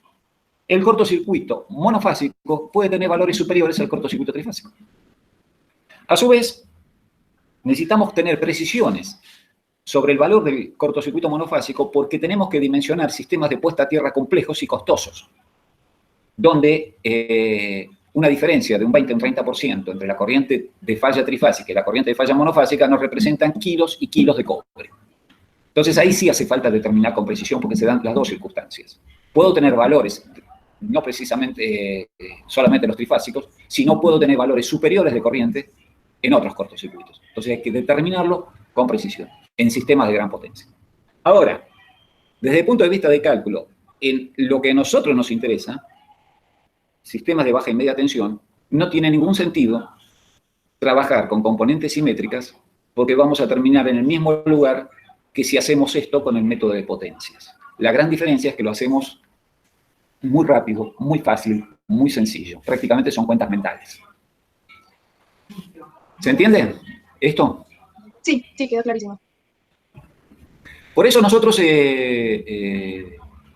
Speaker 1: el cortocircuito monofásico puede tener valores superiores al cortocircuito trifásico. A su vez, necesitamos tener precisiones sobre el valor del cortocircuito monofásico porque tenemos que dimensionar sistemas de puesta a tierra complejos y costosos, donde una diferencia de un 20 o un 30% entre la corriente de falla trifásica y la corriente de falla monofásica nos representan kilos y kilos de cobre. Entonces ahí sí hace falta determinar con precisión porque se dan las dos circunstancias. Puedo tener valores, no precisamente solamente los trifásicos, sino puedo tener valores superiores de corriente en otros cortocircuitos. Entonces hay que determinarlo con precisión en sistemas de gran potencia. Ahora, desde el punto de vista de cálculo, en lo que a nosotros nos interesa, sistemas de baja y media tensión, no tiene ningún sentido trabajar con componentes simétricas porque vamos a terminar en el mismo lugar que si hacemos esto con el método de potencias. La gran diferencia es que lo hacemos muy rápido, muy fácil, muy sencillo. Prácticamente son cuentas mentales. ¿Se entiende esto?
Speaker 3: Sí, quedó clarísimo.
Speaker 1: Por eso nosotros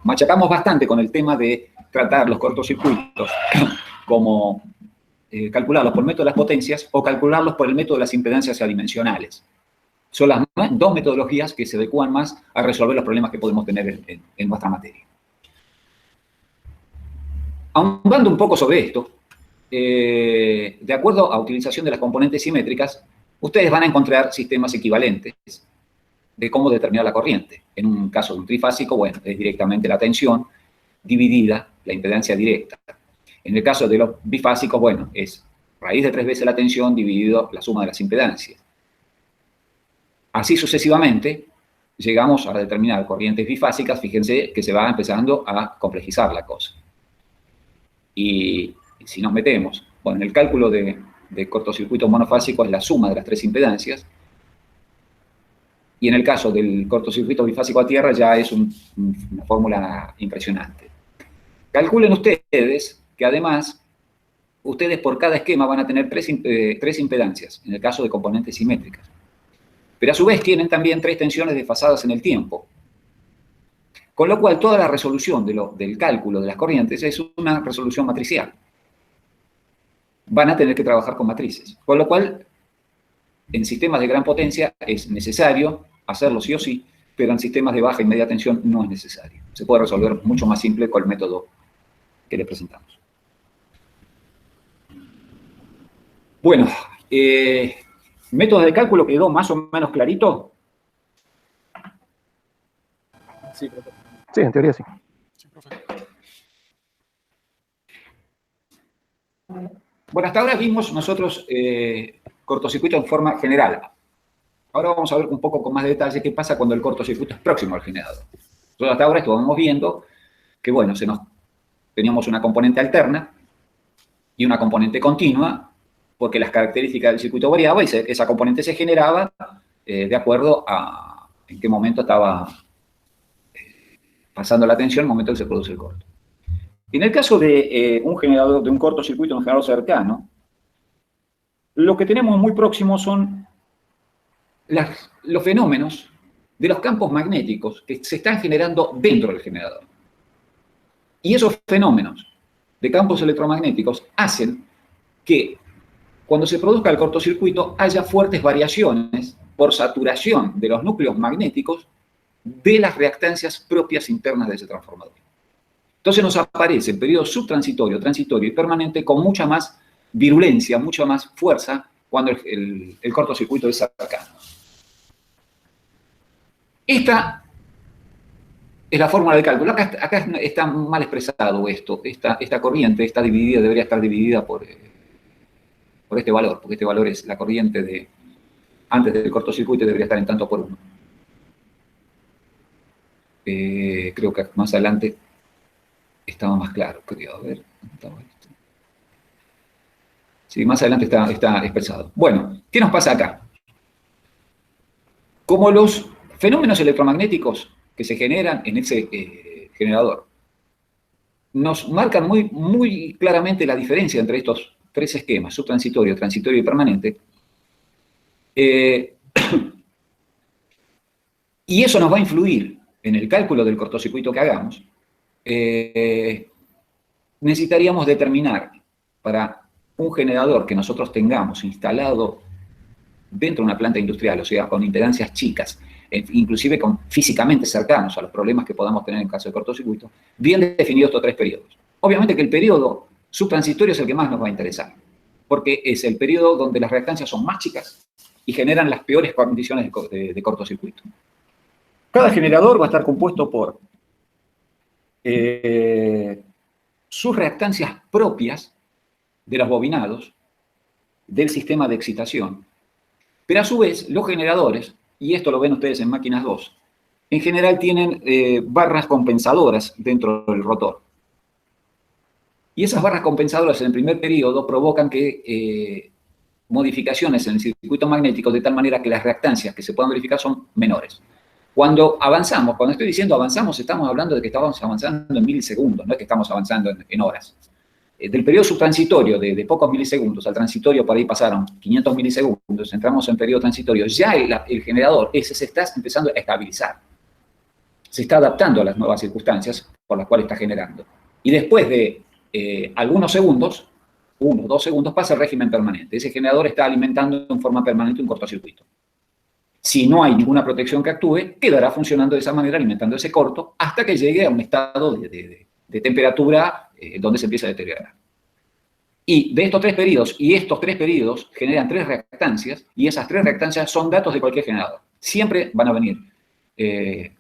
Speaker 1: machacamos bastante con el tema de tratar los cortocircuitos como calcularlos por el método de las potencias o calcularlos por el método de las impedancias adimensionales. Son las dos metodologías que se adecuan más a resolver los problemas que podemos tener en nuestra materia. Ahondando un poco sobre esto, de acuerdo a utilización de las componentes simétricas, ustedes van a encontrar sistemas equivalentes de cómo determinar la corriente. En un caso de un trifásico, bueno, es directamente la tensión dividida la impedancia directa. En el caso de los bifásicos, bueno, es raíz de 3 veces la tensión dividido la suma de las impedancias. así sucesivamente, llegamos a determinar corrientes bifásicas. Fíjense que se va empezando a complejizar la cosa. Y si nos metemos, bueno, en el cálculo de cortocircuito monofásico es la suma de las tres impedancias, y en el caso del cortocircuito bifásico a tierra ya es una fórmula impresionante. Calculen ustedes que además, ustedes por cada esquema van a tener tres impedancias, en el caso de componentes simétricas. Pero a su vez tienen también tres tensiones desfasadas en el tiempo. Con lo cual toda la resolución del cálculo de las corrientes es una resolución matricial. Van a tener que trabajar con matrices. Con lo cual, en sistemas de gran potencia es necesario hacerlo sí o sí, pero en sistemas de baja y media tensión no es necesario. Se puede resolver mucho más simple con el método que les presentamos. Bueno, método de cálculo quedó más o menos clarito.
Speaker 2: Sí, profe.
Speaker 4: Sí, en teoría sí.
Speaker 5: Sí, profe.
Speaker 1: Bueno, hasta ahora vimos nosotros cortocircuito en forma general. Ahora vamos a ver un poco con más detalle qué pasa cuando el cortocircuito es próximo al generador. Nosotros hasta ahora estuvimos viendo que, bueno, teníamos una componente alterna y una componente continua, porque las características del circuito variaban y esa componente se generaba de acuerdo a en qué momento estaba pasando la tensión, el momento en que se produce el corto. En el caso de un generador, de un cortocircuito, un generador cercano, lo que tenemos muy próximo son los fenómenos de los campos magnéticos que se están generando dentro del generador. Y esos fenómenos de campos electromagnéticos hacen que cuando se produzca el cortocircuito haya fuertes variaciones por saturación de los núcleos magnéticos de las reactancias propias internas de ese transformador. Entonces nos aparece en periodo subtransitorio, transitorio y permanente con mucha más virulencia, mucha más fuerza cuando el cortocircuito es cercano. Esta es la fórmula de cálculo. Acá está mal expresado esto. Esta corriente está dividida, debería estar dividida por este valor, porque este valor es la corriente antes del cortocircuito y debería estar en tanto por 1. Creo que más adelante estaba más claro, creo. A ver, ¿dónde estaba esto? Sí, más adelante está expresado. Bueno, ¿qué nos pasa acá? Como los fenómenos electromagnéticos que se generan en ese generador nos marcan muy claramente la diferencia entre estos tres esquemas, subtransitorio, transitorio y permanente, y eso nos va a influir en el cálculo del cortocircuito que hagamos. Necesitaríamos determinar para un generador que nosotros tengamos instalado dentro de una planta industrial, o sea, con impedancias chicas, inclusive físicamente cercanos a los problemas que podamos tener en caso de cortocircuito, bien definidos estos tres periodos. Obviamente que el periodo subtransitorio es el que más nos va a interesar, porque es el periodo donde las reactancias son más chicas y generan las peores condiciones de cortocircuito. Cada generador va a estar compuesto por sus reactancias propias de los bobinados del sistema de excitación. Pero a su vez, los generadores, y esto lo ven ustedes en máquinas 2, en general tienen barras compensadoras dentro del rotor. Y esas barras compensadoras en el primer periodo provocan que modificaciones en el circuito magnético de tal manera que las reactancias que se puedan verificar son menores. Cuando avanzamos, cuando estoy diciendo avanzamos, estamos hablando de que estamos avanzando en milisegundos, no es que estamos avanzando en horas. Del periodo subtransitorio de pocos milisegundos al transitorio, por ahí pasaron 500 milisegundos, entramos en periodo transitorio, ya el generador ese se está empezando a estabilizar. Se está adaptando a las nuevas circunstancias por las cuales está generando. Y después de algunos segundos, 1 o 2 segundos, pasa el régimen permanente. Ese generador está alimentando en forma permanente un cortocircuito. Si no hay ninguna protección que actúe, quedará funcionando de esa manera, alimentando ese corto, hasta que llegue a un estado de temperatura donde se empieza a deteriorar. Y de estos tres periodos, generan tres reactancias, y esas tres reactancias son datos de cualquier generador. Siempre van a venir el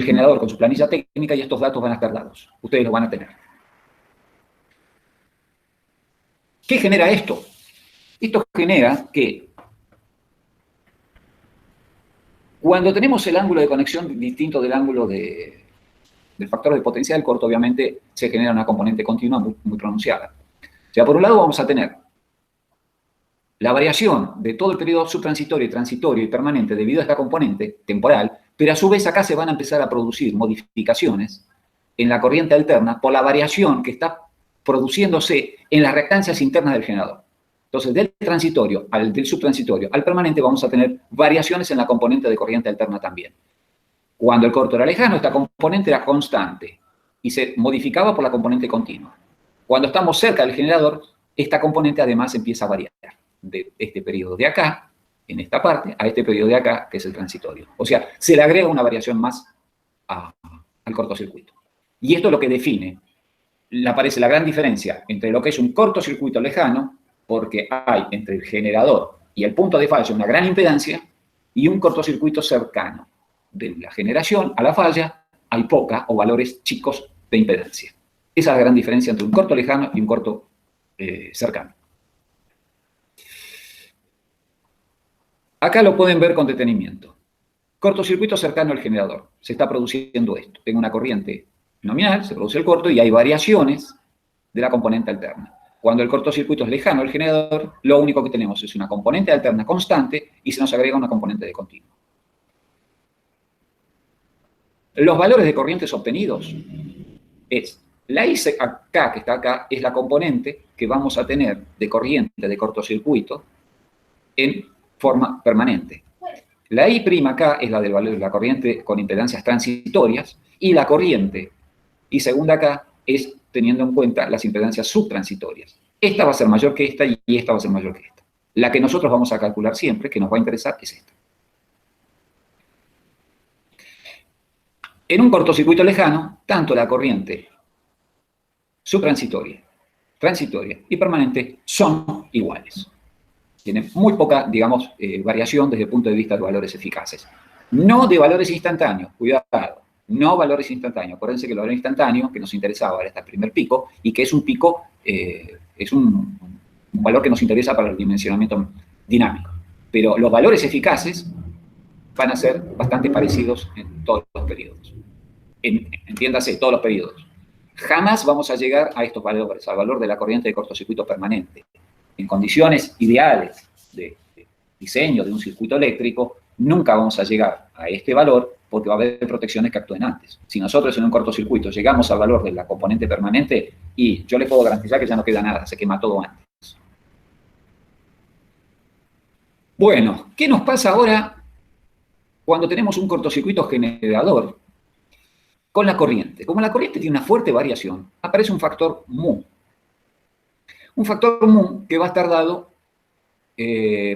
Speaker 1: generador con su planilla técnica y estos datos van a estar dados. Ustedes los van a tener. ¿Qué genera esto? Esto genera que Cuando tenemos el ángulo de conexión distinto del ángulo del factor de potencia del corto, obviamente se genera una componente continua muy pronunciada. O sea, por un lado vamos a tener la variación de todo el periodo subtransitorio, transitorio y permanente debido a esta componente temporal, pero a su vez acá se van a empezar a producir modificaciones en la corriente alterna por la variación que está produciéndose en las reactancias internas del generador. Entonces, del transitorio del subtransitorio al permanente vamos a tener variaciones en la componente de corriente alterna también. Cuando el corto era lejano, esta componente era constante y se modificaba por la componente continua. Cuando estamos cerca del generador, esta componente además empieza a variar de este periodo de acá, en esta parte, a este periodo de acá, que es el transitorio. O sea, se le agrega una variación más al cortocircuito. Y esto es lo que define, aparece la gran diferencia entre lo que es un cortocircuito lejano, porque hay entre el generador y el punto de falla una gran impedancia, y un cortocircuito cercano. De la generación a la falla hay poca o valores chicos de impedancia. Esa es la gran diferencia entre un corto lejano y un corto cercano. Acá lo pueden ver con detenimiento. Cortocircuito cercano al generador. Se está produciendo esto. Tengo una corriente nominal, se produce el corto y hay variaciones de la componente alterna. Cuando el cortocircuito es lejano al generador, lo único que tenemos es una componente alterna constante y se nos agrega una componente de continuo. Los valores de corrientes obtenidos es la IC acá, que está acá, es la componente que vamos a tener de corriente de cortocircuito en forma permanente. La I' acá es la del valor de la corriente con impedancias transitorias y la corriente I segunda acá es teniendo en cuenta las impedancias subtransitorias. Esta va a ser mayor que esta y esta va a ser mayor que esta. La que nosotros vamos a calcular siempre, que nos va a interesar, es esta. En un cortocircuito lejano, tanto la corriente subtransitoria, transitoria y permanente son iguales. Tienen muy poca, digamos, variación desde el punto de vista de valores eficaces. No de valores instantáneos, cuidado, no valores instantáneos. Acuérdense que el valor instantáneo que nos interesaba era el primer pico y que es un pico, es un valor que nos interesa para el dimensionamiento dinámico. Pero los valores eficaces van a ser bastante parecidos en todos los periodos. Entiéndase, todos los periodos. Jamás vamos a llegar a estos valores, al valor de la corriente de cortocircuito permanente. En condiciones ideales de diseño de un circuito eléctrico, nunca vamos a llegar a este valor porque va a haber protecciones que actúen antes. Si nosotros en un cortocircuito llegamos al valor de la componente permanente, y yo les puedo garantizar que ya no queda nada, se quema todo antes. Bueno, ¿qué nos pasa ahora cuando tenemos un cortocircuito generador con la corriente? Como la corriente tiene una fuerte variación, aparece un factor mu. Un factor mu que va a estar dado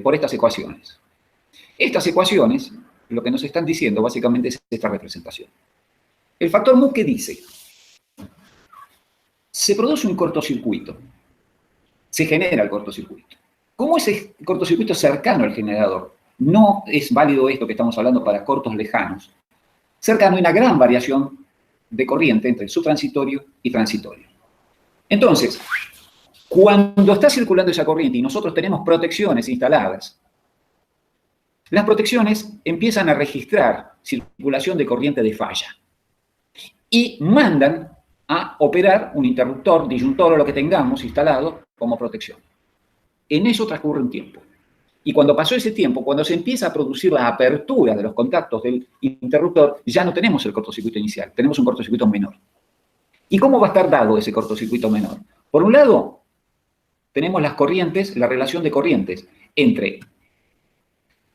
Speaker 1: por estas ecuaciones. Estas ecuaciones, lo que nos están diciendo básicamente es esta representación. El factor mu, ¿qué dice? Se produce un cortocircuito. Se genera el cortocircuito. ¿Cómo ese cortocircuito cercano al generador? No es válido esto que estamos hablando para cortos lejanos. Cercano hay una gran variación de corriente entre el subtransitorio y transitorio. Entonces, cuando está circulando esa corriente y nosotros tenemos protecciones instaladas, las protecciones empiezan a registrar circulación de corriente de falla y mandan a operar un interruptor, disyuntor o lo que tengamos instalado como protección. En eso transcurre un tiempo. Y cuando pasó ese tiempo, cuando se empieza a producir la apertura de los contactos del interruptor, ya no tenemos el cortocircuito inicial, tenemos un cortocircuito menor. ¿Y cómo va a estar dado ese cortocircuito menor? Por un lado, tenemos las corrientes, la relación de corrientes entre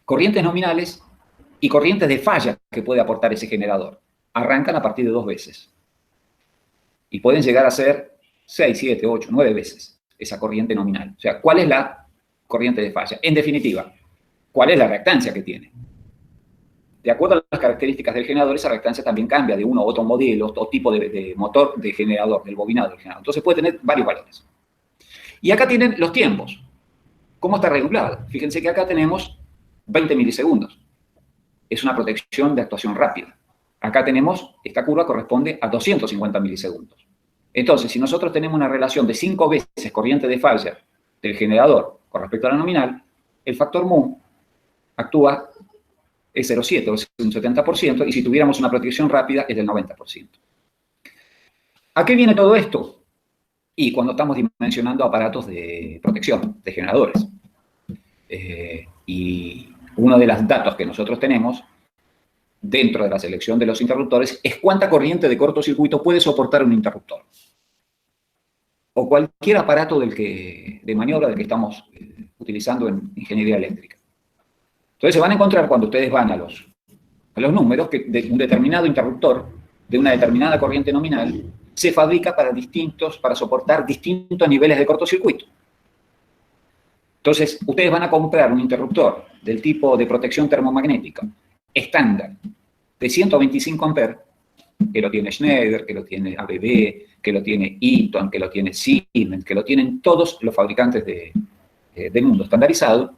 Speaker 1: corrientes nominales y corrientes de falla que puede aportar ese generador. Arrancan a partir de 2 veces. Y pueden llegar a ser 6, 7, 8, 9 veces esa corriente nominal. O sea, ¿cuál es la corriente de falla? En definitiva, ¿cuál es la reactancia que tiene? De acuerdo a las características del generador, esa reactancia también cambia de uno u otro modelo o tipo de motor de generador, del bobinado del generador. Entonces puede tener varios valores. Y acá tienen los tiempos. ¿Cómo está regulado? Fíjense que acá tenemos 20 milisegundos. Es una protección de actuación rápida. Acá tenemos, esta curva corresponde a 250 milisegundos. Entonces, si nosotros tenemos una relación de 5 veces corriente de falla del generador con respecto a la nominal, el factor mu actúa es 0,7, o es un 70%, y si tuviéramos una protección rápida es del 90%. ¿A qué viene todo esto? Y cuando estamos dimensionando aparatos de protección, de generadores. Y uno de los datos que nosotros tenemos dentro de la selección de los interruptores es cuánta corriente de cortocircuito puede soportar un interruptor. O cualquier aparato de maniobra del que estamos utilizando en ingeniería eléctrica. Entonces se van a encontrar cuando ustedes van a los números que un determinado interruptor de una determinada corriente nominal se fabrica para soportar distintos niveles de cortocircuito. Entonces, ustedes van a comprar un interruptor del tipo de protección termomagnética estándar de 125 amperes, que lo tiene Schneider, que lo tiene ABB, que lo tiene Eaton, que lo tiene Siemens, que lo tienen todos los fabricantes del mundo estandarizado,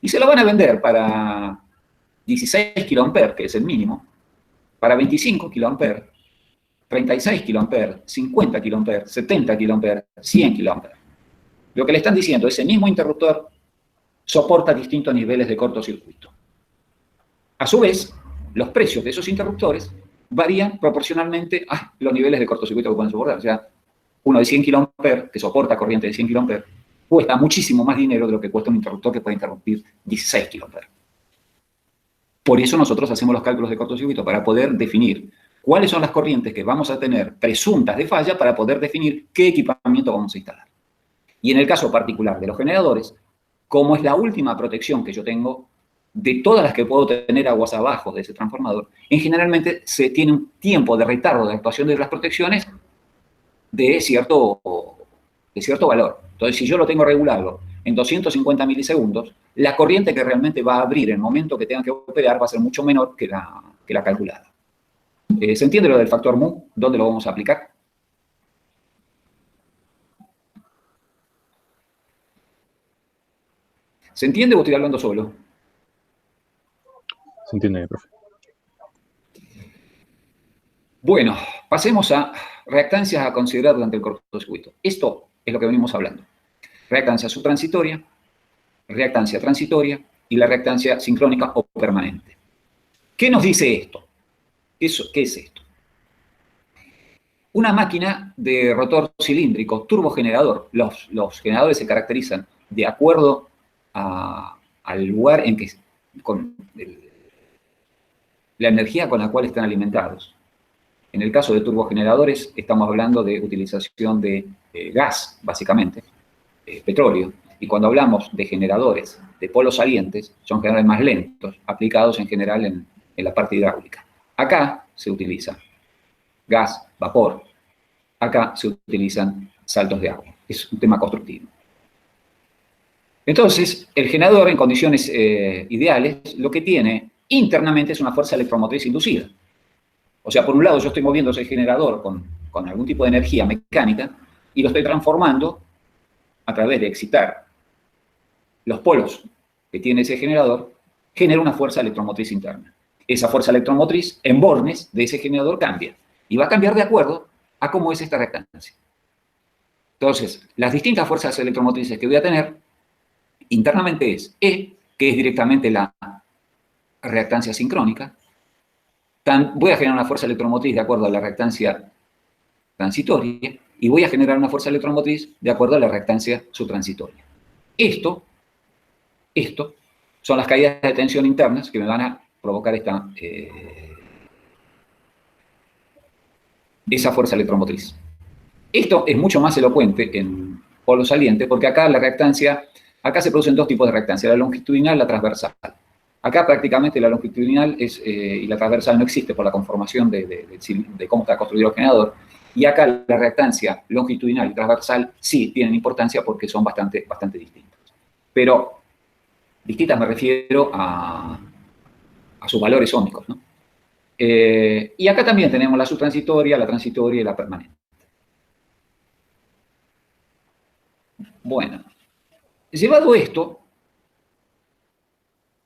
Speaker 1: y se lo van a vender para 16 kA, que es el mínimo, para 25 kA, 36 kA, 50 kA, 70 kA, 100 kA. Lo que le están diciendo, ese mismo interruptor soporta distintos niveles de cortocircuito. A su vez, los precios de esos interruptores varían proporcionalmente a los niveles de cortocircuito que pueden soportar. O sea, uno de 100 kA, que soporta corriente de 100 kA, cuesta muchísimo más dinero de lo que cuesta un interruptor que puede interrumpir 16 kA. Por eso nosotros hacemos los cálculos de cortocircuito, para poder definir cuáles son las corrientes que vamos a tener presuntas de falla, para poder definir qué equipamiento vamos a instalar. Y en el caso particular de los generadores, como es la última protección que yo tengo, de todas las que puedo tener aguas abajo de ese transformador, generalmente se tiene un tiempo de retardo de actuación de las protecciones de cierto valor. Entonces, si yo lo tengo regulado en 250 milisegundos, la corriente que realmente va a abrir en el momento que tenga que operar va a ser mucho menor que la calculada. ¿Se entiende lo del factor mu? ¿Dónde lo vamos a aplicar? ¿Se entiende o estoy hablando solo?
Speaker 5: Se entiende, profe.
Speaker 1: Bueno, pasemos a reactancias a considerar durante el cortocircuito. Esto es lo que venimos hablando. Reactancia subtransitoria, reactancia transitoria y la reactancia sincrónica o permanente. ¿Qué nos dice esto? ¿Qué es esto? Una máquina de rotor cilíndrico, turbogenerador. Los generadores se caracterizan de acuerdo al lugar en que, con la energía con la cual están alimentados. En el caso de turbogeneradores, estamos hablando de utilización de gas, básicamente, petróleo. Y cuando hablamos de generadores de polos salientes, son generadores más lentos, aplicados en general en la parte hidráulica. Acá se utiliza gas, vapor. Acá se utilizan saltos de agua. Es un tema constructivo. Entonces, el generador en condiciones ideales, lo que tiene internamente es una fuerza electromotriz inducida. O sea, por un lado yo estoy moviendo ese generador con algún tipo de energía mecánica y lo estoy transformando a través de excitar los polos que tiene ese generador, genera una fuerza electromotriz interna. Esa fuerza electromotriz en bornes de ese generador cambia. Y va a cambiar de acuerdo a cómo es esta reactancia. Entonces, las distintas fuerzas electromotrices que voy a tener internamente es E, que es directamente la reactancia sincrónica. Voy a generar una fuerza electromotriz de acuerdo a la reactancia transitoria y voy a generar una fuerza electromotriz de acuerdo a la reactancia subtransitoria. Esto son las caídas de tensión internas que me van a provocar esa fuerza electromotriz. Esto es mucho más elocuente en polo saliente porque acá acá se producen dos tipos de reactancia, la longitudinal y la transversal. Acá prácticamente la longitudinal y la transversal no existe por la conformación de cómo está construido el generador. Y acá la reactancia longitudinal y transversal sí tienen importancia porque son bastante distintas. Pero distintas me refiero a sus valores ómicos, ¿no? Y acá también tenemos la subtransitoria, la transitoria y la permanente. Bueno, llevado esto,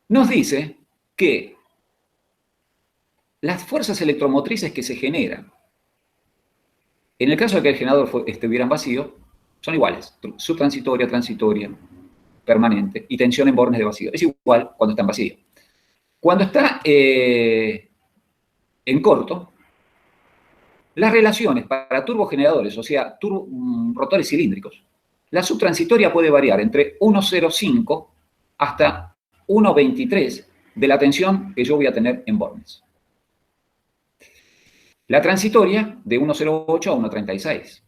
Speaker 1: nos dice que las fuerzas electromotrices que se generan, en el caso de que el generador estuviera en vacío, son iguales. Subtransitoria, transitoria, permanente y tensión en bornes de vacío. Es igual cuando está en vacío. Cuando está en corto, las relaciones para turbogeneradores, o sea, rotores cilíndricos, la subtransitoria puede variar entre 1,05 hasta 1,23 de la tensión que yo voy a tener en bornes. La transitoria de 1,08 a 1,36.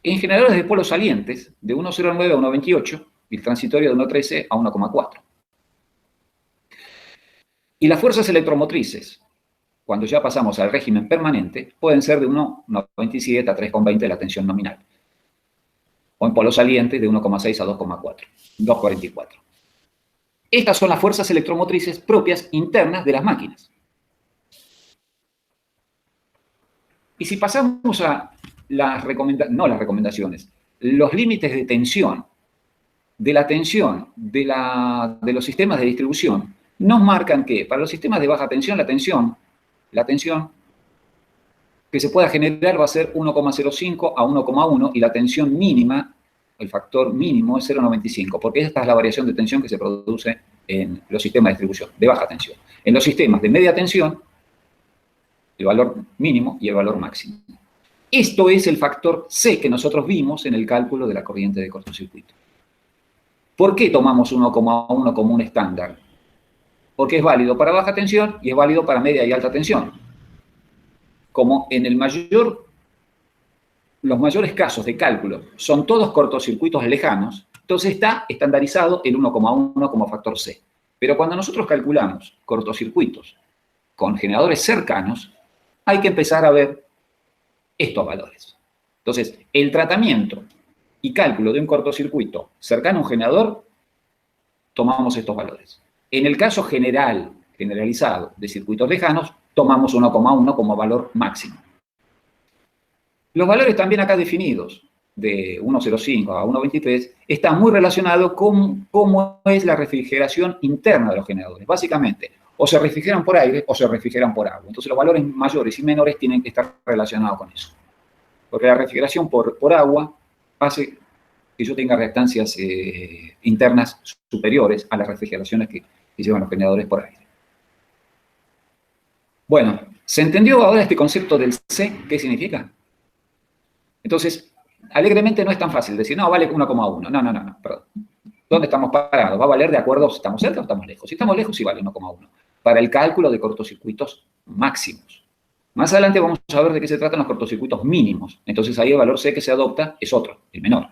Speaker 1: En generadores de polos salientes, de 1,09 a 1,28 y el transitorio de 1,13 a 1,4. Y las fuerzas electromotrices, cuando ya pasamos al régimen permanente, pueden ser de 1,27 a 3,20 de la tensión nominal. O en polos salientes de 1,6 a 2,44. Estas son las fuerzas electromotrices propias internas de las máquinas. Y si pasamos a los límites de tensión, de la tensión de los sistemas de distribución, nos marcan que para los sistemas de baja tensión, la tensión que se pueda generar va a ser 1,05 a 1,1 y la tensión mínima, el factor mínimo es 0,95, porque esta es la variación de tensión que se produce en los sistemas de distribución de baja tensión. En los sistemas de media tensión, el valor mínimo y el valor máximo. Esto es el factor C que nosotros vimos en el cálculo de la corriente de cortocircuito. ¿Por qué tomamos 1,1 como un estándar? Porque es válido para baja tensión y es válido para media y alta tensión. Como en los mayores casos de cálculo son todos cortocircuitos lejanos, entonces está estandarizado el 1,1 como factor C. Pero cuando nosotros calculamos cortocircuitos con generadores cercanos, hay que empezar a ver estos valores. Entonces, el tratamiento y cálculo de un cortocircuito cercano a un generador, tomamos estos valores. En el caso generalizado de circuitos lejanos, tomamos 1,1 como valor máximo. Los valores también acá definidos, de 1,05 a 1,23, están muy relacionados con cómo es la refrigeración interna de los generadores. Básicamente, o se refrigeran por aire o se refrigeran por agua. Entonces, los valores mayores y menores tienen que estar relacionados con eso. Porque la refrigeración por agua hace que yo tenga reactancias internas superiores a las refrigeraciones que llevan los generadores por aire. Bueno, ¿se entendió ahora este concepto del C? ¿Qué significa? Entonces, alegremente no es tan fácil decir, no, vale 1,1. No, perdón. ¿Dónde estamos parados? Va a valer de acuerdo si estamos cerca o estamos lejos. Si estamos lejos, sí vale 1,1. Para el cálculo de cortocircuitos máximos. Más adelante vamos a ver de qué se tratan los cortocircuitos mínimos. Entonces ahí el valor C que se adopta es otro, el menor.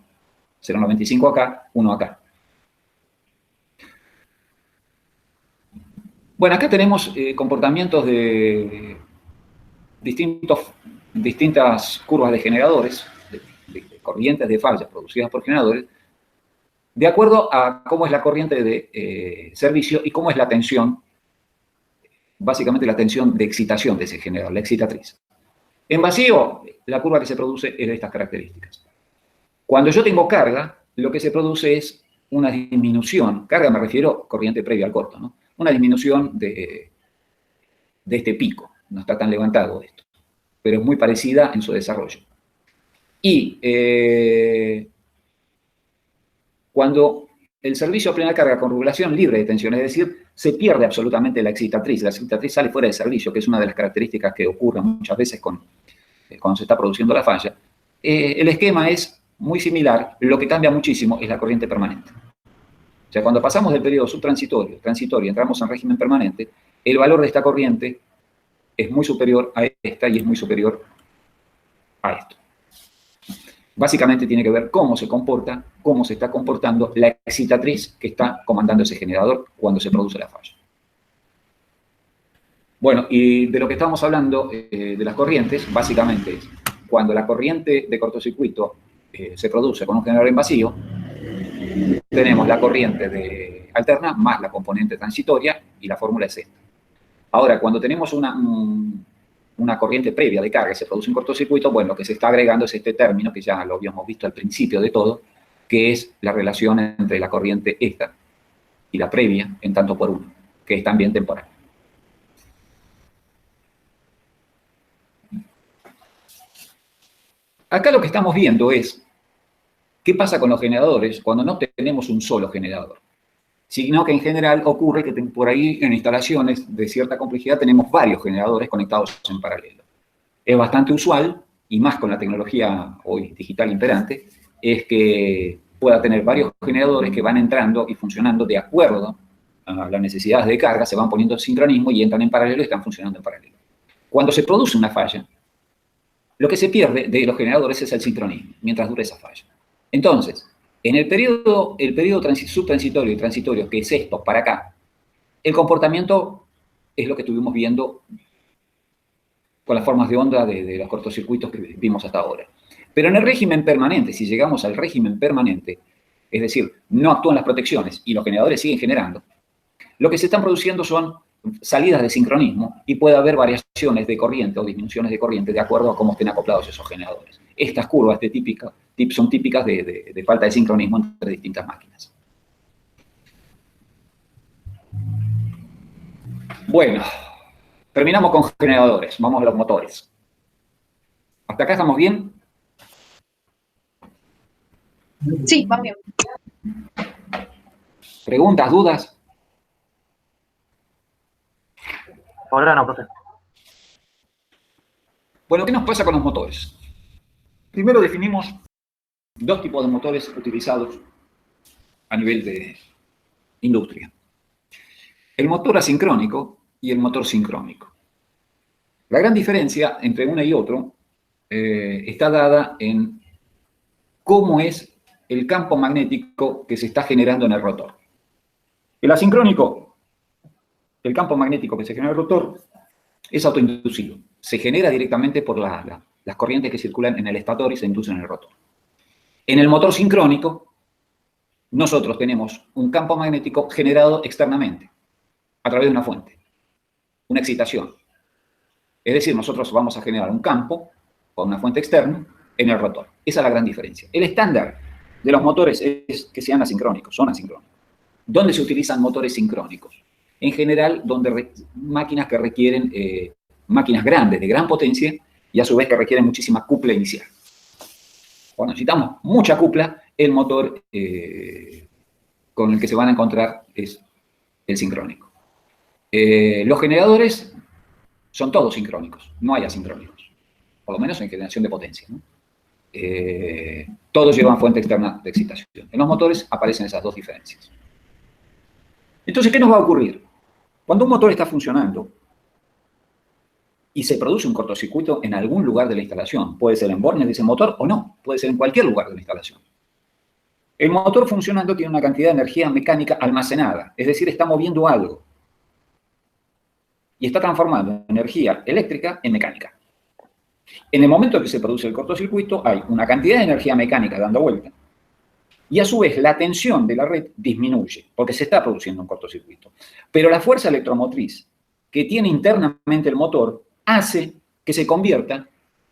Speaker 1: 0,95 acá, 1 acá. Bueno, acá tenemos comportamientos de distintas curvas de generadores, de corrientes de fallas producidas por generadores, de acuerdo a cómo es la corriente de servicio y cómo es la tensión, básicamente la tensión de excitación de ese generador, la excitatriz. En vacío, la curva que se produce es de estas características. Cuando yo tengo carga, lo que se produce es una disminución, carga me refiero a corriente previa al corto, ¿no? Una disminución de este pico, no está tan levantado esto, pero es muy parecida en su desarrollo. Y cuando el servicio a plena carga con regulación libre de tensión, es decir, se pierde absolutamente la excitatriz sale fuera de servicio, que es una de las características que ocurren muchas veces cuando se está produciendo la falla, el esquema es muy similar, lo que cambia muchísimo es la corriente permanente. O sea, cuando pasamos del periodo subtransitorio, transitorio, y entramos en régimen permanente, el valor de esta corriente es muy superior a esta y es muy superior a esto. Básicamente tiene que ver cómo se comporta, cómo se está comportando la excitatriz que está comandando ese generador cuando se produce la falla. Bueno, y de lo que estamos hablando de las corrientes, básicamente es cuando la corriente de cortocircuito se produce con un generador en vacío, tenemos la corriente alterna más la componente transitoria y la fórmula es esta. Ahora, cuando tenemos una corriente previa de carga que se produce en cortocircuito, bueno, lo que se está agregando es este término que ya lo habíamos visto al principio de todo, que es la relación entre la corriente esta y la previa en tanto por uno, que es también temporal. Acá lo que estamos viendo es qué pasa con los generadores cuando no tenemos un solo generador. sino que en general ocurre que por ahí en instalaciones de cierta complejidad tenemos varios generadores conectados en paralelo. Es bastante usual, y más con la tecnología hoy digital imperante, es que pueda tener varios generadores que van entrando y funcionando de acuerdo a las necesidades de carga, se van poniendo en sincronismo y entran en paralelo y están funcionando en paralelo. Cuando se produce una falla, lo que se pierde de los generadores es el sincronismo, mientras dure esa falla. Entonces, en el periodo subtransitorio y transitorio, que es esto para acá, el comportamiento es lo que estuvimos viendo con las formas de onda de los cortocircuitos que vimos hasta ahora. Pero en el régimen permanente, si llegamos al régimen permanente, es decir, no actúan las protecciones y los generadores siguen generando, lo que se están produciendo son salidas de sincronismo y puede haber variaciones de corriente o disminuciones de corriente de acuerdo a cómo estén acoplados esos generadores. Estas curvas son típicas de falta de sincronismo entre distintas máquinas. Bueno, terminamos con generadores, vamos a los motores. ¿Hasta acá estamos bien?
Speaker 3: Sí, vamos bien.
Speaker 1: ¿Preguntas, dudas?
Speaker 5: Ahora no, profe.
Speaker 1: Bueno, ¿qué nos pasa con los motores? Primero definimos dos tipos de motores utilizados a nivel de industria. El motor asincrónico y el motor sincrónico. La gran diferencia entre uno y otro está dada en cómo es el campo magnético que se está generando en el rotor. El asincrónico, el campo magnético que se genera en el rotor, es autoinducido. Se genera directamente por las corrientes que circulan en el estator y se inducen en el rotor. En el motor sincrónico, nosotros tenemos un campo magnético generado externamente, a través de una fuente, una excitación. Es decir, nosotros vamos a generar un campo con una fuente externa en el rotor. Esa es la gran diferencia. El estándar de los motores es que sean asincrónicos, son asincrónicos. ¿Dónde se utilizan motores sincrónicos? En general, máquinas que requieren, máquinas grandes, de gran potencia, y a su vez que requieren muchísima cupla inicial. Cuando necesitamos mucha cupla, el motor con el que se van a encontrar es el sincrónico. Los generadores son todos sincrónicos, no hay asincrónicos, por lo menos en generación de potencia, ¿no? Todos llevan fuente externa de excitación. En los motores aparecen esas dos diferencias. Entonces, ¿qué nos va a ocurrir? Cuando un motor está funcionando y se produce un cortocircuito en algún lugar de la instalación, puede ser en bornes de ese motor o no, puede ser en cualquier lugar de la instalación. El motor funcionando tiene una cantidad de energía mecánica almacenada, es decir, está moviendo algo y está transformando energía eléctrica en mecánica. En el momento en que se produce el cortocircuito, hay una cantidad de energía mecánica dando vuelta y a su vez la tensión de la red disminuye porque se está produciendo un cortocircuito. Pero la fuerza electromotriz que tiene internamente el motor hace que se convierta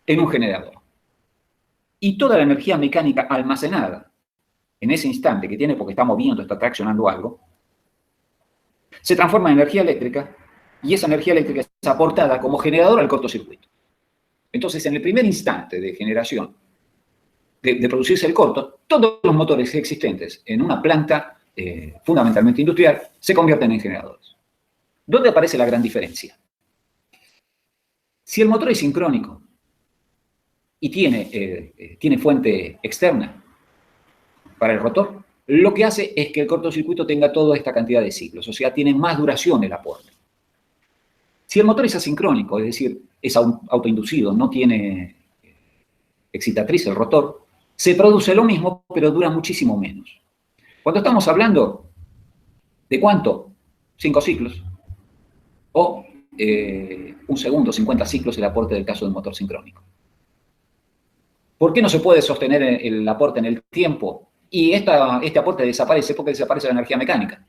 Speaker 1: en un generador. Y toda la energía mecánica almacenada en ese instante que tiene porque está moviendo, está traccionando algo, se transforma en energía eléctrica y esa energía eléctrica es aportada como generador al cortocircuito. Entonces, en el primer instante de generación, de producirse el corto, todos los motores existentes en una planta fundamentalmente industrial se convierten en generadores. ¿Dónde aparece la gran diferencia? Si el motor es sincrónico y tiene fuente externa para el rotor, lo que hace es que el cortocircuito tenga toda esta cantidad de ciclos, o sea, tiene más duración el aporte. Si el motor es asincrónico, es decir, es autoinducido, no tiene excitatriz el rotor, se produce lo mismo, pero dura muchísimo menos. Cuando estamos hablando de ¿cuánto? 5 ciclos. O un segundo, 50 ciclos el aporte del caso del motor sincrónico. ¿Por qué no se puede sostener el aporte en el tiempo? Y este aporte desaparece porque desaparece la energía mecánica.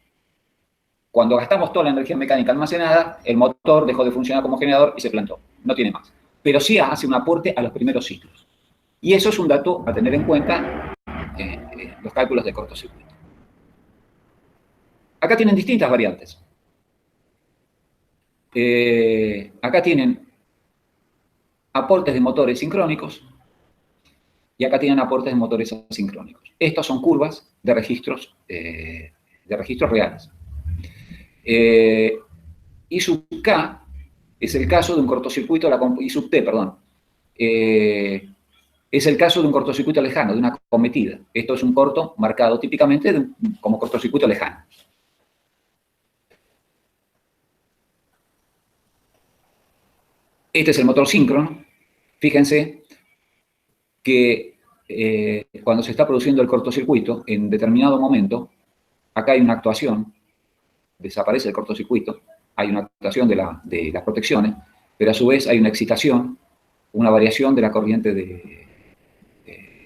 Speaker 1: Cuando gastamos toda la energía mecánica almacenada, el motor dejó de funcionar como generador y se plantó. No tiene más. Pero sí hace un aporte a los primeros ciclos. Y eso es un dato a tener en cuenta en los cálculos de cortocircuito. Acá tienen distintas variantes. Acá tienen aportes de motores sincrónicos y acá tienen aportes de motores asincrónicos. Estas son curvas de registros registros reales. I sub K es el caso de un cortocircuito, I sub T, perdón, es el caso de un cortocircuito lejano, de una cometida. Esto es un corto marcado típicamente como cortocircuito lejano. Este es el motor síncrono. Fíjense que cuando se está produciendo el cortocircuito, en determinado momento, acá hay una actuación, desaparece el cortocircuito, hay una actuación de las protecciones, pero a su vez hay una excitación, una variación de la corriente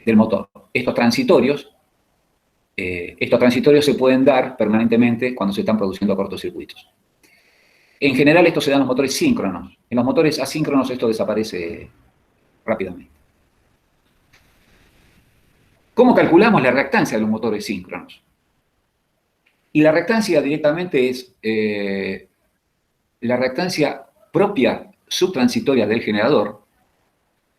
Speaker 1: del motor. Estos transitorios se pueden dar permanentemente cuando se están produciendo cortocircuitos. En general esto se da en los motores síncronos. En los motores asíncronos esto desaparece rápidamente. ¿Cómo calculamos la reactancia de los motores síncronos? Y la reactancia directamente es la reactancia propia subtransitoria del generador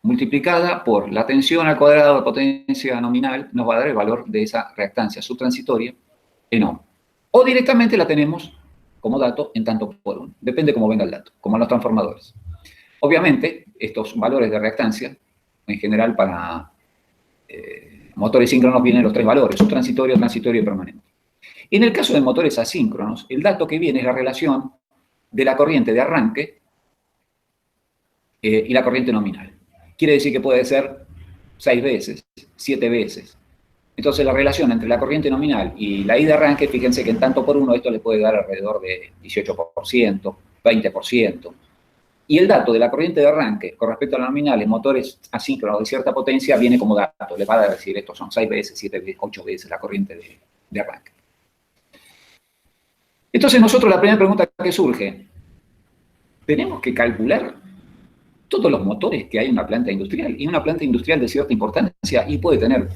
Speaker 1: multiplicada por la tensión al cuadrado de potencia nominal, nos va a dar el valor de esa reactancia subtransitoria en ohm. O directamente la tenemos como dato en tanto por uno. Depende cómo venga el dato, como en los transformadores. Obviamente, estos valores de reactancia, en general para motores síncronos vienen los tres valores, subtransitorio, transitorio y permanente. En el caso de motores asíncronos, el dato que viene es la relación de la corriente de arranque y la corriente nominal. Quiere decir que puede ser 6 veces, 7 veces. Entonces la relación entre la corriente nominal y la I de arranque, fíjense que en tanto por uno esto le puede dar alrededor de 18%, 20%. Y el dato de la corriente de arranque con respecto a la nominal en motores asíncronos de cierta potencia viene como dato. Le va a decir, estos son 6 veces, 7 veces, 8 veces la corriente de arranque. Entonces nosotros la primera pregunta que surge, tenemos que calcular todos los motores que hay en una planta industrial, y una planta industrial de cierta importancia, y puede tener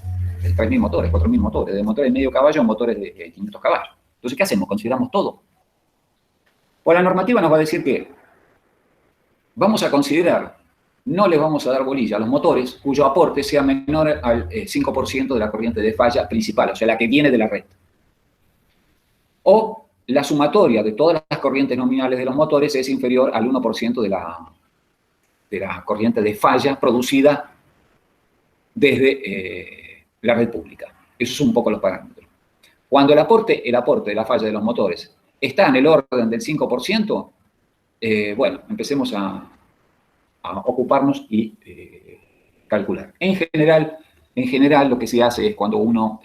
Speaker 1: 3.000 motores, 4.000 motores, de motores de medio caballo a motores de 500 caballos. Entonces, ¿qué hacemos? ¿Consideramos todo? Pues la normativa nos va a decir que vamos a considerar, no les vamos a dar bolilla a los motores cuyo aporte sea menor al 5% de la corriente de falla principal, o sea, la que viene de la red. O la sumatoria de todas las corrientes nominales de los motores es inferior al 1% de la corriente de falla producida desde la red pública. Esos son un poco los parámetros. Cuando el aporte de la falla de los motores está en el orden del 5%, bueno, empecemos a ocuparnos y calcular. En general, lo que se hace es cuando uno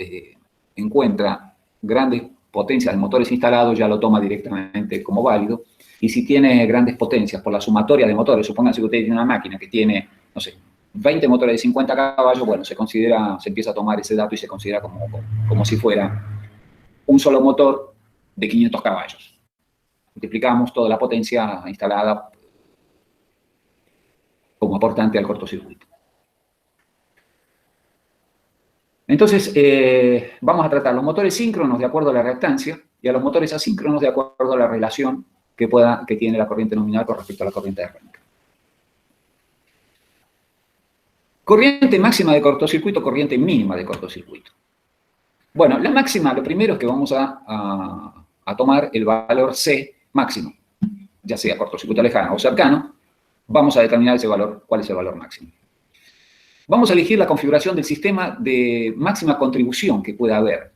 Speaker 1: encuentra grandes potencias de motores instalados, ya lo toma directamente como válido. Y si tiene grandes potencias por la sumatoria de motores, supónganse que usted tiene una máquina que tiene, no sé, 20 motores de 50 caballos, bueno, se empieza a tomar ese dato y se considera como si fuera un solo motor de 500 caballos. Multiplicamos toda la potencia instalada como aportante al cortocircuito. Entonces, vamos a tratar los motores síncronos de acuerdo a la reactancia y a los motores asíncronos de acuerdo a la relación que tiene la corriente nominal con respecto a la corriente de arranque. Corriente máxima de cortocircuito, corriente mínima de cortocircuito. Bueno, la máxima, lo primero es que vamos a tomar el valor C máximo, ya sea cortocircuito lejano o cercano, vamos a determinar ese valor, cuál es el valor máximo. Vamos a elegir la configuración del sistema de máxima contribución que pueda haber.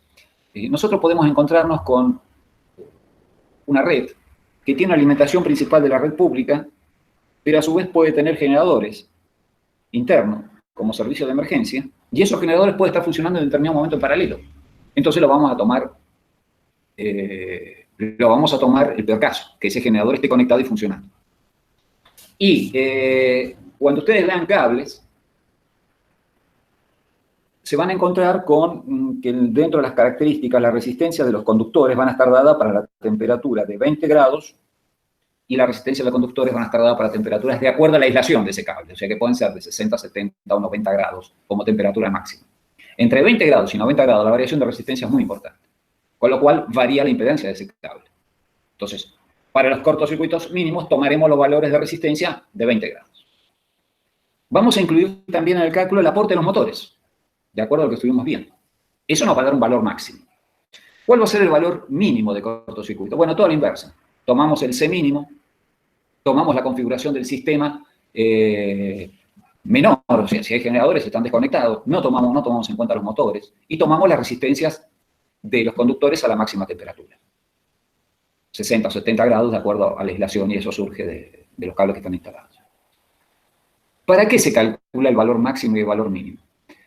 Speaker 1: Nosotros podemos encontrarnos con una red que tiene una alimentación principal de la red pública, pero a su vez puede tener generadores internos como servicio de emergencia, y esos generadores pueden estar funcionando en determinado momento en paralelo. Entonces lo vamos a tomar el peor caso, que ese generador esté conectado y funcionando. Y cuando ustedes vean cables, se van a encontrar con que dentro de las características, la resistencia de los conductores van a estar dada para la temperatura de 20 grados y la resistencia de los conductores van a estar dada para temperaturas de acuerdo a la aislación de ese cable, o sea que pueden ser de 60, 70 o 90 grados como temperatura máxima. Entre 20 grados y 90 grados la variación de resistencia es muy importante, con lo cual varía la impedancia de ese cable. Entonces, para los cortocircuitos mínimos tomaremos los valores de resistencia de 20 grados. Vamos a incluir también en el cálculo el aporte de los motores, de acuerdo a lo que estuvimos viendo. Eso nos va a dar un valor máximo. ¿Cuál va a ser el valor mínimo de cortocircuito? Bueno, todo a la inversa. Tomamos el C mínimo, tomamos la configuración del sistema menor, o sea, si hay generadores están desconectados, no tomamos en cuenta los motores, y tomamos las resistencias de los conductores a la máxima temperatura. 60 o 70 grados de acuerdo a la legislación, y eso surge de los cables que están instalados. ¿Para qué se calcula el valor máximo y el valor mínimo?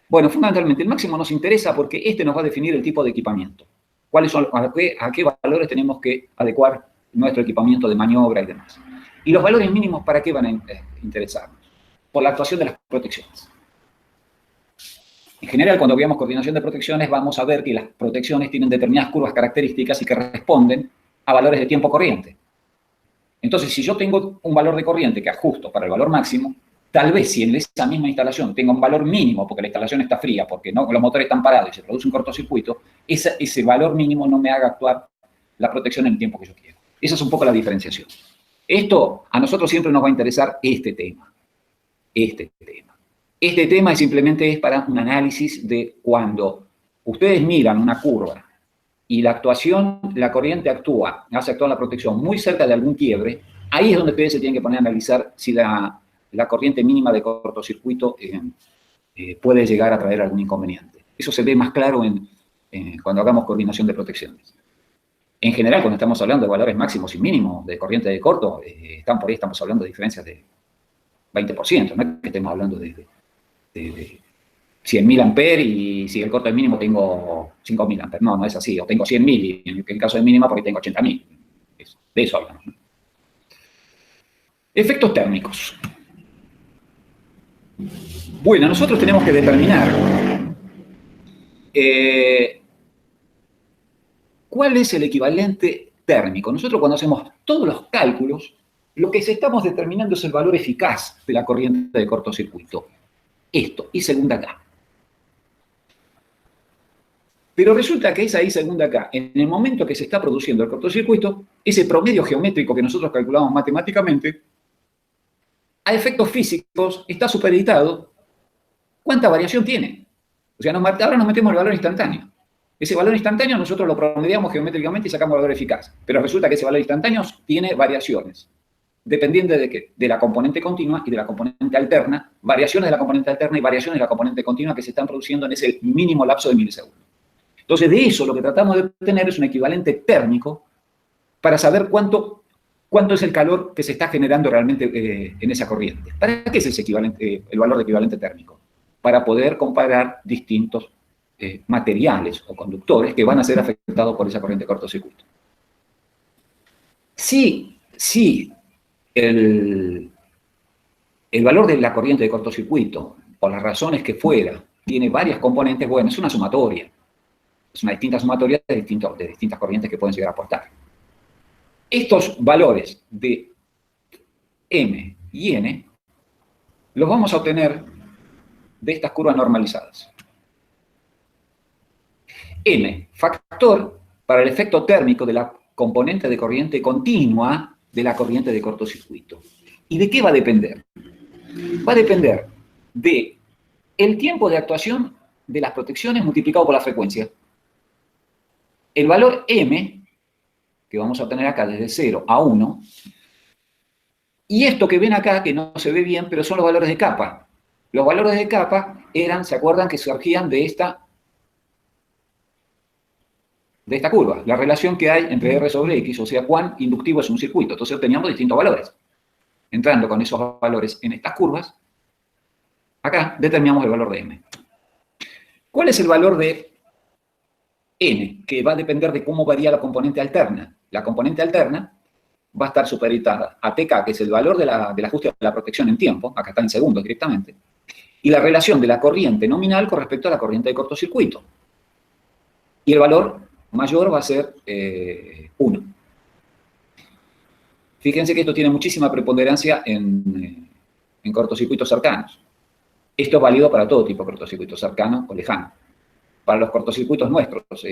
Speaker 1: Bueno, fundamentalmente el máximo nos interesa porque este nos va a definir el tipo de equipamiento. A qué valores tenemos que adecuar nuestro equipamiento de maniobra y demás. Y los valores mínimos, ¿para qué van a interesarnos? Por la actuación de las protecciones. En general, cuando veamos coordinación de protecciones, vamos a ver que las protecciones tienen determinadas curvas características y que responden a valores de tiempo corriente. Entonces, si yo tengo un valor de corriente que ajusto para el valor máximo, tal vez si en esa misma instalación tenga un valor mínimo, porque la instalación está fría, porque no, los motores están parados y se produce un cortocircuito, ese valor mínimo no me haga actuar la protección en el tiempo que yo quiero. Esa es un poco la diferenciación. Esto, a nosotros siempre nos va a interesar este tema. Este tema simplemente es para un análisis de cuando ustedes miran una curva y la corriente hace actuar la protección muy cerca de algún quiebre, ahí es donde ustedes se tienen que poner a analizar si la corriente mínima de cortocircuito puede llegar a traer algún inconveniente. Eso se ve más claro cuando hagamos coordinación de protecciones. En general, cuando estamos hablando de valores máximos y mínimos de corriente de corto, por ahí estamos hablando de diferencias de 20%, no es que estemos hablando de 100.000 amperes y si el corto es mínimo tengo 5.000 amperes. No, no es así. O tengo 100.000 y en el caso de mínima porque tengo 80.000. De eso hablamos, ¿no? Efectos térmicos. Bueno, nosotros tenemos que determinar cuál es el equivalente térmico. Nosotros cuando hacemos todos los cálculos, lo que estamos determinando es el valor eficaz de la corriente de cortocircuito. Esto, I segunda K. Pero resulta que esa I segunda K, en el momento que se está produciendo el cortocircuito, ese promedio geométrico que nosotros calculamos matemáticamente, a efectos físicos está supereditado. ¿Cuánta variación tiene? O sea, ahora nos metemos el valor instantáneo. Ese valor instantáneo nosotros lo promediamos geométricamente y sacamos el valor eficaz. Pero resulta que ese valor instantáneo tiene variaciones, dependiendo de qué, de la componente continua y de la componente alterna, variaciones de la componente alterna y variaciones de la componente continua que se están produciendo en ese mínimo lapso de milisegundos. Entonces, de eso lo que tratamos de obtener es un equivalente térmico para saber cuánto es el calor que se está generando realmente en esa corriente. ¿Para qué es ese equivalente, el valor de equivalente térmico? Para poder comparar distintos materiales o conductores que van a ser afectados por esa corriente de cortocircuito. Si el valor de la corriente de cortocircuito, por las razones que fuera, tiene varias componentes, bueno, es una sumatoria. Es una distinta sumatoria de distintas corrientes que pueden llegar a aportar. Estos valores de M y N los vamos a obtener de estas curvas normalizadas. M, factor para el efecto térmico de la componente de corriente continua de la corriente de cortocircuito. ¿Y de qué va a depender? Va a depender del tiempo de actuación de las protecciones multiplicado por la frecuencia. El valor M, que vamos a obtener acá desde 0 a 1, y esto que ven acá, que no se ve bien, pero son los valores de capa. Los valores de capa ¿se acuerdan que surgían de esta curva? La relación que hay entre R sobre X, o sea, cuán inductivo es un circuito. Entonces obteníamos distintos valores. Entrando con esos valores en estas curvas, acá determinamos el valor de M. ¿Cuál es el valor de N? Que va a depender de cómo varía la componente alterna. La componente alterna va a estar supeditada a TK, que es el valor del ajuste de la protección en tiempo, acá está en segundos directamente, y la relación de la corriente nominal con respecto a la corriente de cortocircuito. Y el valor mayor va a ser 1. Fíjense que esto tiene muchísima preponderancia en cortocircuitos cercanos. Esto es válido para todo tipo de cortocircuitos, cercano o lejano. Para los cortocircuitos nuestros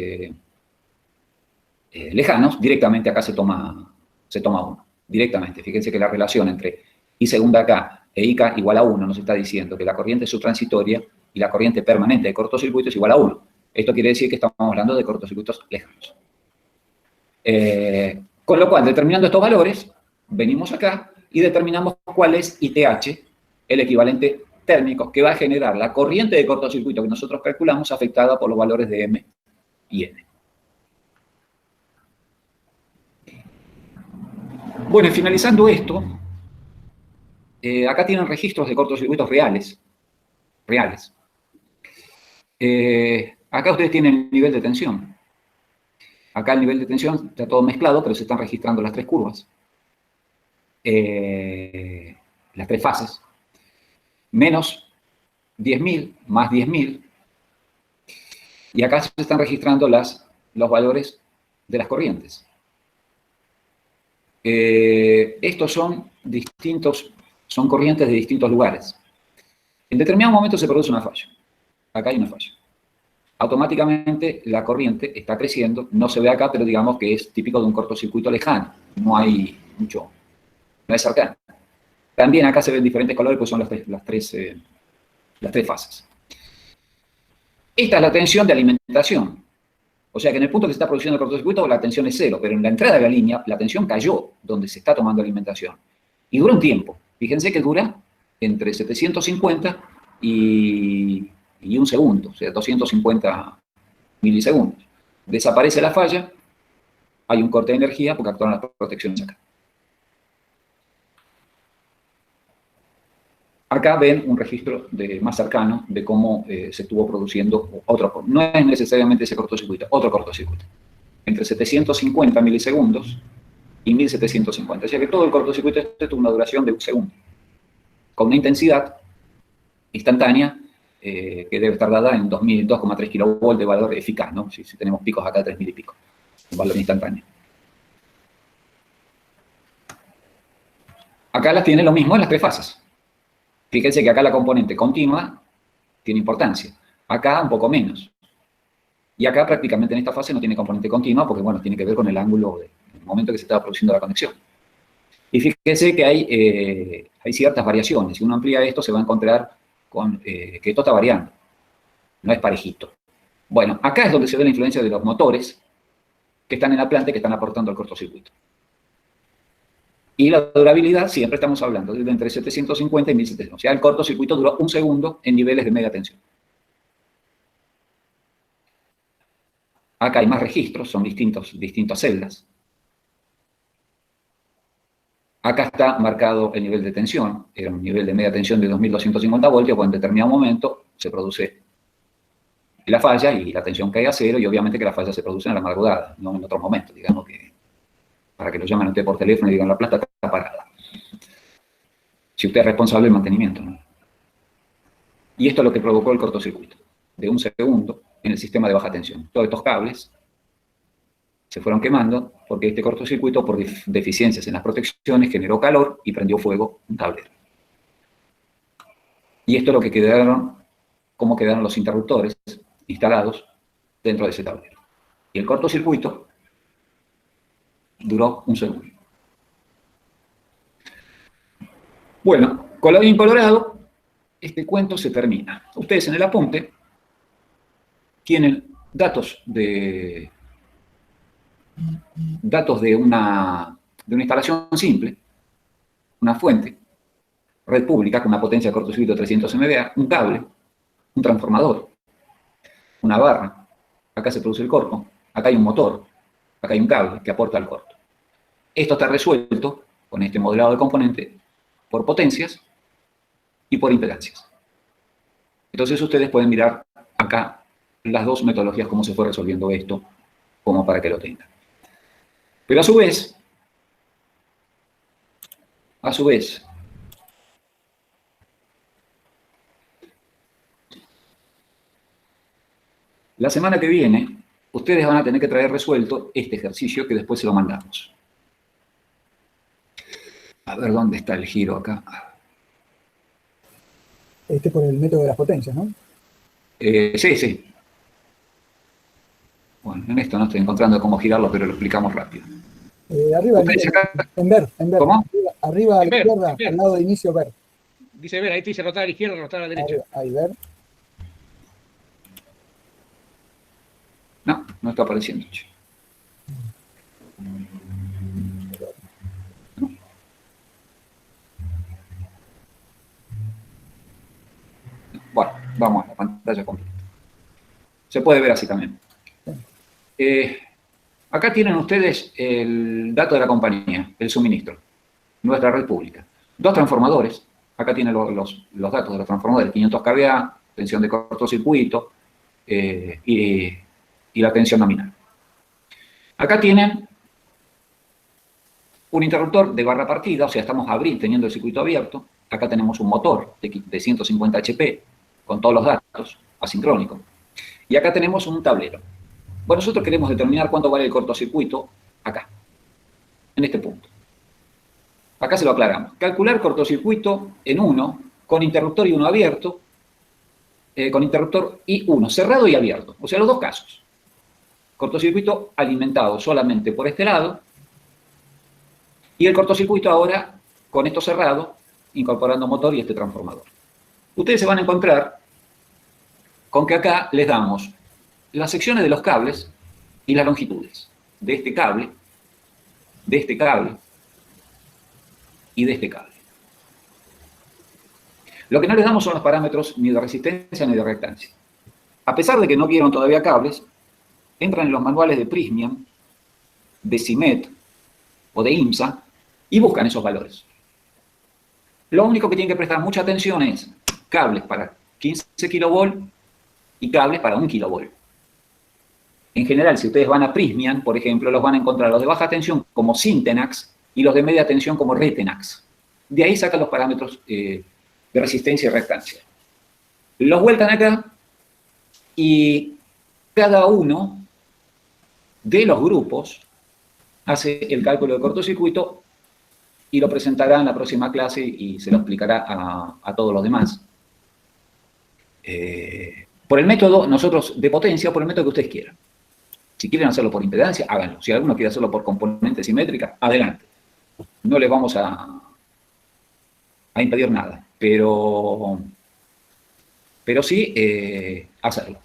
Speaker 1: lejanos, directamente acá se toma 1. Directamente. Fíjense que la relación entre I segunda K e IK igual a 1 nos está diciendo que la corriente subtransitoria y la corriente permanente de cortocircuito es igual a 1. Esto quiere decir que estamos hablando de cortocircuitos lejanos. Con lo cual, determinando estos valores, venimos acá y determinamos cuál es ITH, el equivalente térmico que va a generar la corriente de cortocircuito que nosotros calculamos afectada por los valores de M y N. Bueno, y finalizando esto, acá tienen registros de cortocircuitos reales. Acá ustedes tienen el nivel de tensión. Acá el nivel de tensión está todo mezclado, pero se están registrando las tres curvas. Las tres fases. Menos 10.000, más 10.000. Y acá se están registrando los valores de las corrientes. Estos son corrientes de distintos lugares. En determinado momento se produce una falla. Acá hay una falla. Automáticamente la corriente está creciendo, no se ve acá, pero digamos que es típico de un cortocircuito lejano. No hay mucho, no es cercano. También acá se ven diferentes colores, pues son las tres fases. Esta es la tensión de alimentación. O sea que en el punto que se está produciendo el cortocircuito la tensión es 0, pero en la entrada de la línea la tensión cayó donde se está tomando alimentación. Y dura un tiempo. Fíjense que dura entre 750 y un segundo, o sea, 250 milisegundos. Desaparece la falla, hay un corte de energía porque actuaron las protecciones acá. Acá ven un registro más cercano de cómo se estuvo produciendo otro. No es necesariamente ese cortocircuito, otro cortocircuito. Entre 750 milisegundos y 1750. O sea que todo el cortocircuito tuvo una duración de un segundo. Con una intensidad instantánea que debe estar dada en 2,3 kilovolts de valor eficaz, ¿no? Si tenemos picos acá de 3.000 y pico. Un valor instantáneo. Acá las tiene lo mismo en las tres fases. Fíjense que acá la componente continua tiene importancia. Acá un poco menos. Y acá prácticamente en esta fase no tiene componente continua porque, bueno, tiene que ver con el ángulo del momento que se estaba produciendo la conexión. Y fíjense que hay ciertas variaciones. Si uno amplía esto, se va a encontrar con que esto está variando. No es parejito. Bueno, acá es donde se ve la influencia de los motores que están en la planta y que están aportando al cortocircuito. Y la durabilidad, siempre estamos hablando de entre 750 y 1700. O sea, el cortocircuito duró un segundo en niveles de media tensión. Acá hay más registros, son distintas celdas. Acá está marcado el nivel de tensión. Era un nivel de media tensión de 2.250 voltios, cuando en determinado momento se produce la falla y la tensión cae a 0, y obviamente que la falla se produce en la madrugada, no en otro momento, digamos que para que lo llamen a usted por teléfono y digan la planta está parada. Si usted es responsable del mantenimiento, ¿no? Y esto es lo que provocó el cortocircuito, de un segundo en el sistema de baja tensión. Todos estos cables se fueron quemando porque este cortocircuito, por deficiencias en las protecciones, generó calor y prendió fuego un tablero. Y esto es lo que cómo quedaron los interruptores instalados dentro de ese tablero. Y el cortocircuito duró un segundo. Bueno, colorín colorado, este cuento se termina. Ustedes en el apunte tienen datos de una instalación simple, una fuente, red pública con una potencia de cortocircuito de 300 MVA, un cable, un transformador, una barra, acá se produce el corto, acá hay un motor, acá hay un cable que aporta al corto. Esto está resuelto con este modelado de componente por potencias y por impedancias. Entonces ustedes pueden mirar acá las dos metodologías, cómo se fue resolviendo esto, como para que lo tengan. Pero a su vez, la semana que viene, ustedes van a tener que traer resuelto este ejercicio que después se lo mandamos. A ver dónde está el giro acá.
Speaker 2: Por el método de las potencias, ¿no?
Speaker 1: Sí. Bueno, en esto no estoy encontrando cómo girarlo, pero lo explicamos rápido.
Speaker 2: Arriba, en ver.
Speaker 1: ¿Cómo?
Speaker 2: Arriba a la izquierda,
Speaker 6: ver.
Speaker 2: al lado de inicio, ver.
Speaker 6: Dice ver, ahí te dice rotar a la izquierda, rotar a la derecha.
Speaker 2: Ahí ver.
Speaker 1: No, no está apareciendo. No. Bueno, vamos a la pantalla completa. Se puede ver así también. Acá tienen ustedes el dato de la compañía, el suministro, nuestra red pública. 2 transformadores, acá tienen los datos de los transformadores, 500 kVA, tensión de cortocircuito y la tensión nominal. Acá tienen un interruptor de barra partida, o sea, estamos teniendo el circuito abierto. Acá tenemos un motor de 150 HP con todos los datos, asincrónico. Y acá tenemos un tablero. Bueno, nosotros queremos determinar cuánto vale el cortocircuito acá, en este punto. Acá se lo aclaramos. Calcular cortocircuito en 1, con interruptor y 1 abierto, con interruptor y 1 cerrado y abierto. O sea, los 2 casos. Cortocircuito alimentado solamente por este lado, y el cortocircuito ahora con esto cerrado, incorporando motor y este transformador. Ustedes se van a encontrar con que acá les damos las secciones de los cables y las longitudes de este cable y de este cable. Lo que no les damos son los parámetros ni de resistencia ni de reactancia. A pesar de que no vieron todavía cables, entran en los manuales de Prysmian, de CIMET o de IMSA y buscan esos valores. Lo único que tienen que prestar mucha atención es cables para 15 kV y cables para 1 kV. En general, si ustedes van a Prysmian, por ejemplo, los van a encontrar los de baja tensión como Syntenax y los de media tensión como Retenax. De ahí sacan los parámetros de resistencia y reactancia. Los vuelcan acá y cada uno de los grupos hace el cálculo de cortocircuito y lo presentará en la próxima clase y se lo explicará a todos los demás. Por el método, nosotros de potencia, por el método que ustedes quieran. Si quieren hacerlo por impedancia, háganlo. Si alguno quiere hacerlo por componente simétrica, adelante. No les vamos a impedir nada, pero sí hacerlo.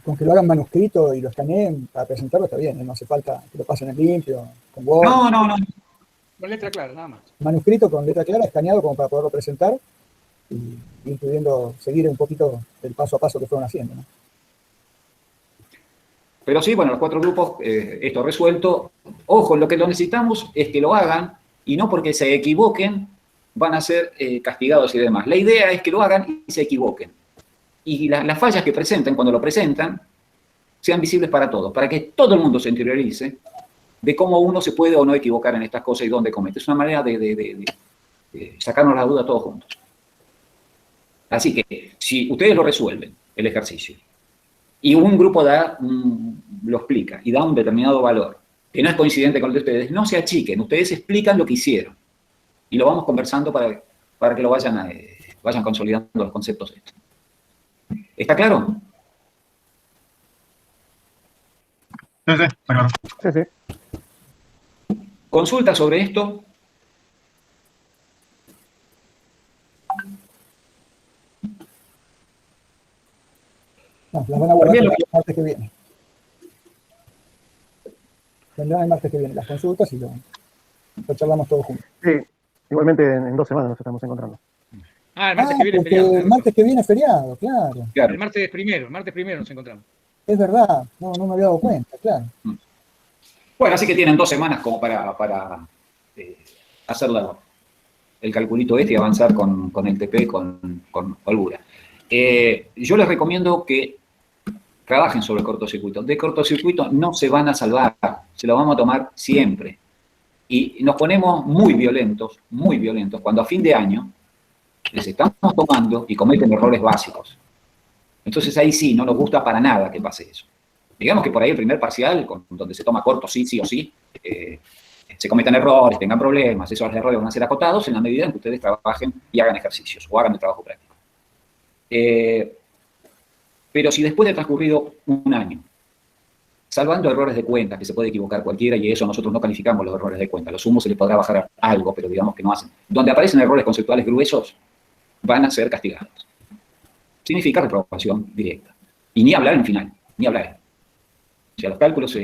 Speaker 2: Con que lo hagan manuscrito y lo escaneen para presentarlo está bien, no hace falta que lo pasen en limpio, con Word.
Speaker 1: No.
Speaker 6: Con letra clara, nada más.
Speaker 2: Manuscrito con letra clara, escaneado como para poderlo presentar y incluyendo, seguir un poquito el paso a paso que fueron haciendo, ¿no?
Speaker 1: Pero sí, bueno, los 4 grupos, esto resuelto. Ojo, lo que lo necesitamos es que lo hagan y no porque se equivoquen van a ser castigados y demás. La idea es que lo hagan y se equivoquen. Y las fallas que presenten, cuando lo presentan, sean visibles para todos, para que todo el mundo se interiorice de cómo uno se puede o no equivocar en estas cosas y dónde comete. Es una manera de sacarnos la duda todos juntos. Así que, si ustedes lo resuelven, el ejercicio, y un grupo lo explica y da un determinado valor, que no es coincidente con el de ustedes, no se achiquen, ustedes explican lo que hicieron. Y lo vamos conversando para que lo vayan consolidando los conceptos estos. ¿Está claro?
Speaker 5: Sí, está claro.
Speaker 4: Sí.
Speaker 1: ¿Consulta sobre esto?
Speaker 2: No, las van a guardar el martes que viene. Vendrán el martes que viene las consultas y lo charlamos todos juntos.
Speaker 4: Sí, igualmente en 2 semanas nos estamos encontrando.
Speaker 6: Ah, el martes que viene es
Speaker 2: porque
Speaker 6: feriado.
Speaker 2: el martes que viene es feriado, claro.
Speaker 1: Claro.
Speaker 6: El martes primero nos encontramos.
Speaker 2: Es verdad, no me había dado cuenta, claro.
Speaker 1: Bueno, así que tienen 2 semanas como para hacer el calculito este y avanzar con el TP con holgura. Yo les recomiendo que trabajen sobre el cortocircuito. De cortocircuito no se van a salvar, se lo vamos a tomar siempre. Y nos ponemos muy violentos, cuando a fin de año les estamos tomando y cometen errores básicos. Entonces ahí sí, no nos gusta para nada que pase eso. Digamos que por ahí el primer parcial, donde se toma corto sí o sí, se cometen errores, tengan problemas, esos errores van a ser acotados en la medida en que ustedes trabajen y hagan ejercicios o hagan el trabajo práctico. Pero si después de transcurrido un año, salvando errores de cuenta, que se puede equivocar cualquiera, y eso nosotros no calificamos los errores de cuenta, los sumos se les podrá bajar algo, pero digamos que no hacen. Donde aparecen errores conceptuales gruesos, van a ser castigados. Significa reprobación directa. Y ni hablar en final, ni hablar. O sea, los cálculos,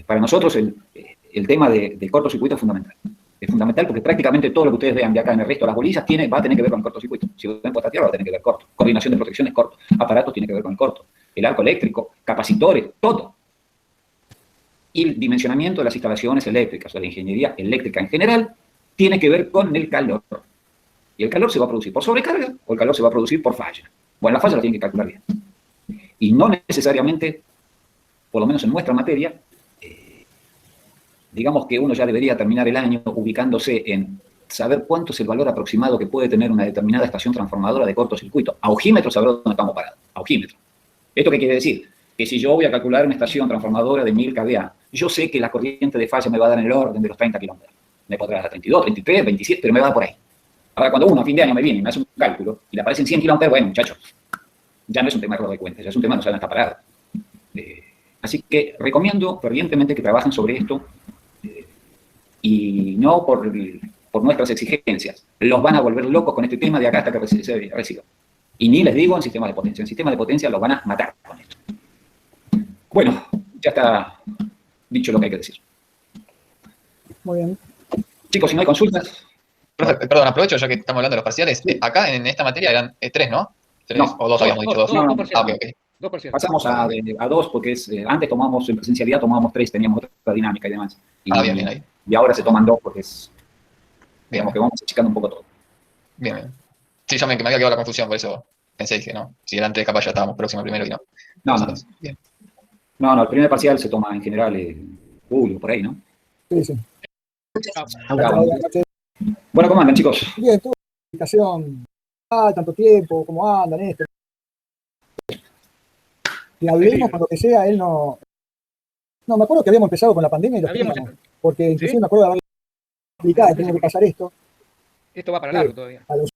Speaker 1: para nosotros el tema de cortocircuito es fundamental. Es fundamental porque prácticamente todo lo que ustedes vean de acá en el resto de las bolillas va a tener que ver con el cortocircuito. Si ven puesta a tierra va a tener que ver corto. Coordinación de protección es corto. Aparatos tiene que ver con el corto. El arco eléctrico, capacitores, todo. Y el dimensionamiento de las instalaciones eléctricas, o sea, la ingeniería eléctrica en general, tiene que ver con el calor. Y el calor se va a producir por sobrecarga o el calor se va a producir por falla. Bueno, la falla la tienen que calcular bien. Y no necesariamente, por lo menos en nuestra materia, digamos que uno ya debería terminar el año ubicándose en saber cuánto es el valor aproximado que puede tener una determinada estación transformadora de cortocircuito. A ojímetro saber dónde estamos parados. A ojímetro. ¿Esto qué quiere decir? Que si yo voy a calcular una estación transformadora de 1000 kVA, yo sé que la corriente de falla me va a dar en el orden de los 30 kilómetros. Me podrá dar 32, 33, 27, pero me va a dar por ahí. Ahora, cuando uno a fin de año me viene y me hace un cálculo y le aparecen 100 kilómetros, bueno, muchachos, ya no es un tema de error de cuentas, ya es un tema de no saber dónde está parado. Así que recomiendo fervientemente que trabajen sobre esto y no por nuestras exigencias. Los van a volver locos con este tema de acá hasta que se reciba. Y ni les digo en sistema de potencia. En sistema de potencia los van a matar con esto. Bueno, ya está dicho lo que hay que decir.
Speaker 2: Muy bien.
Speaker 1: Chicos, si no hay consultas...
Speaker 7: Perdón, aprovecho ya que estamos hablando de los parciales. Acá en esta materia eran 3, ¿no? 3
Speaker 1: No.
Speaker 7: o 2 habíamos dicho 2.
Speaker 1: No, no,
Speaker 6: parciales.
Speaker 7: Ah, ok, ok.
Speaker 6: Dos parciales.
Speaker 1: Pasamos a 2 porque antes tomábamos en presencialidad, tomábamos 3, teníamos otra dinámica y demás.
Speaker 7: Bien ahí.
Speaker 1: Y ahora se toman 2 porque es,
Speaker 7: Bien,
Speaker 1: digamos que vamos achicando un poco todo.
Speaker 7: bien. Sí, yo me había quedado la confusión, por eso pensé que no. Si eran 3, capaz ya estábamos próximo al primero y no.
Speaker 1: No,
Speaker 7: Bien.
Speaker 1: no, el primer parcial se toma en general en julio, por ahí, ¿no?
Speaker 2: Sí, sí.
Speaker 1: Bueno, ¿cómo andan, chicos?
Speaker 2: Bien, tuve una explicación. Tanto tiempo, cómo andan, esto. Que hablemos con lo que sea, él no. No, me acuerdo que habíamos empezado con la pandemia y lo
Speaker 6: Habíamos-
Speaker 2: teníamos. Porque inclusive
Speaker 6: ¿Sí?
Speaker 2: me acuerdo de haberle explicado que tenía que pasar esto
Speaker 6: Esto va para largo todavía.
Speaker 2: a los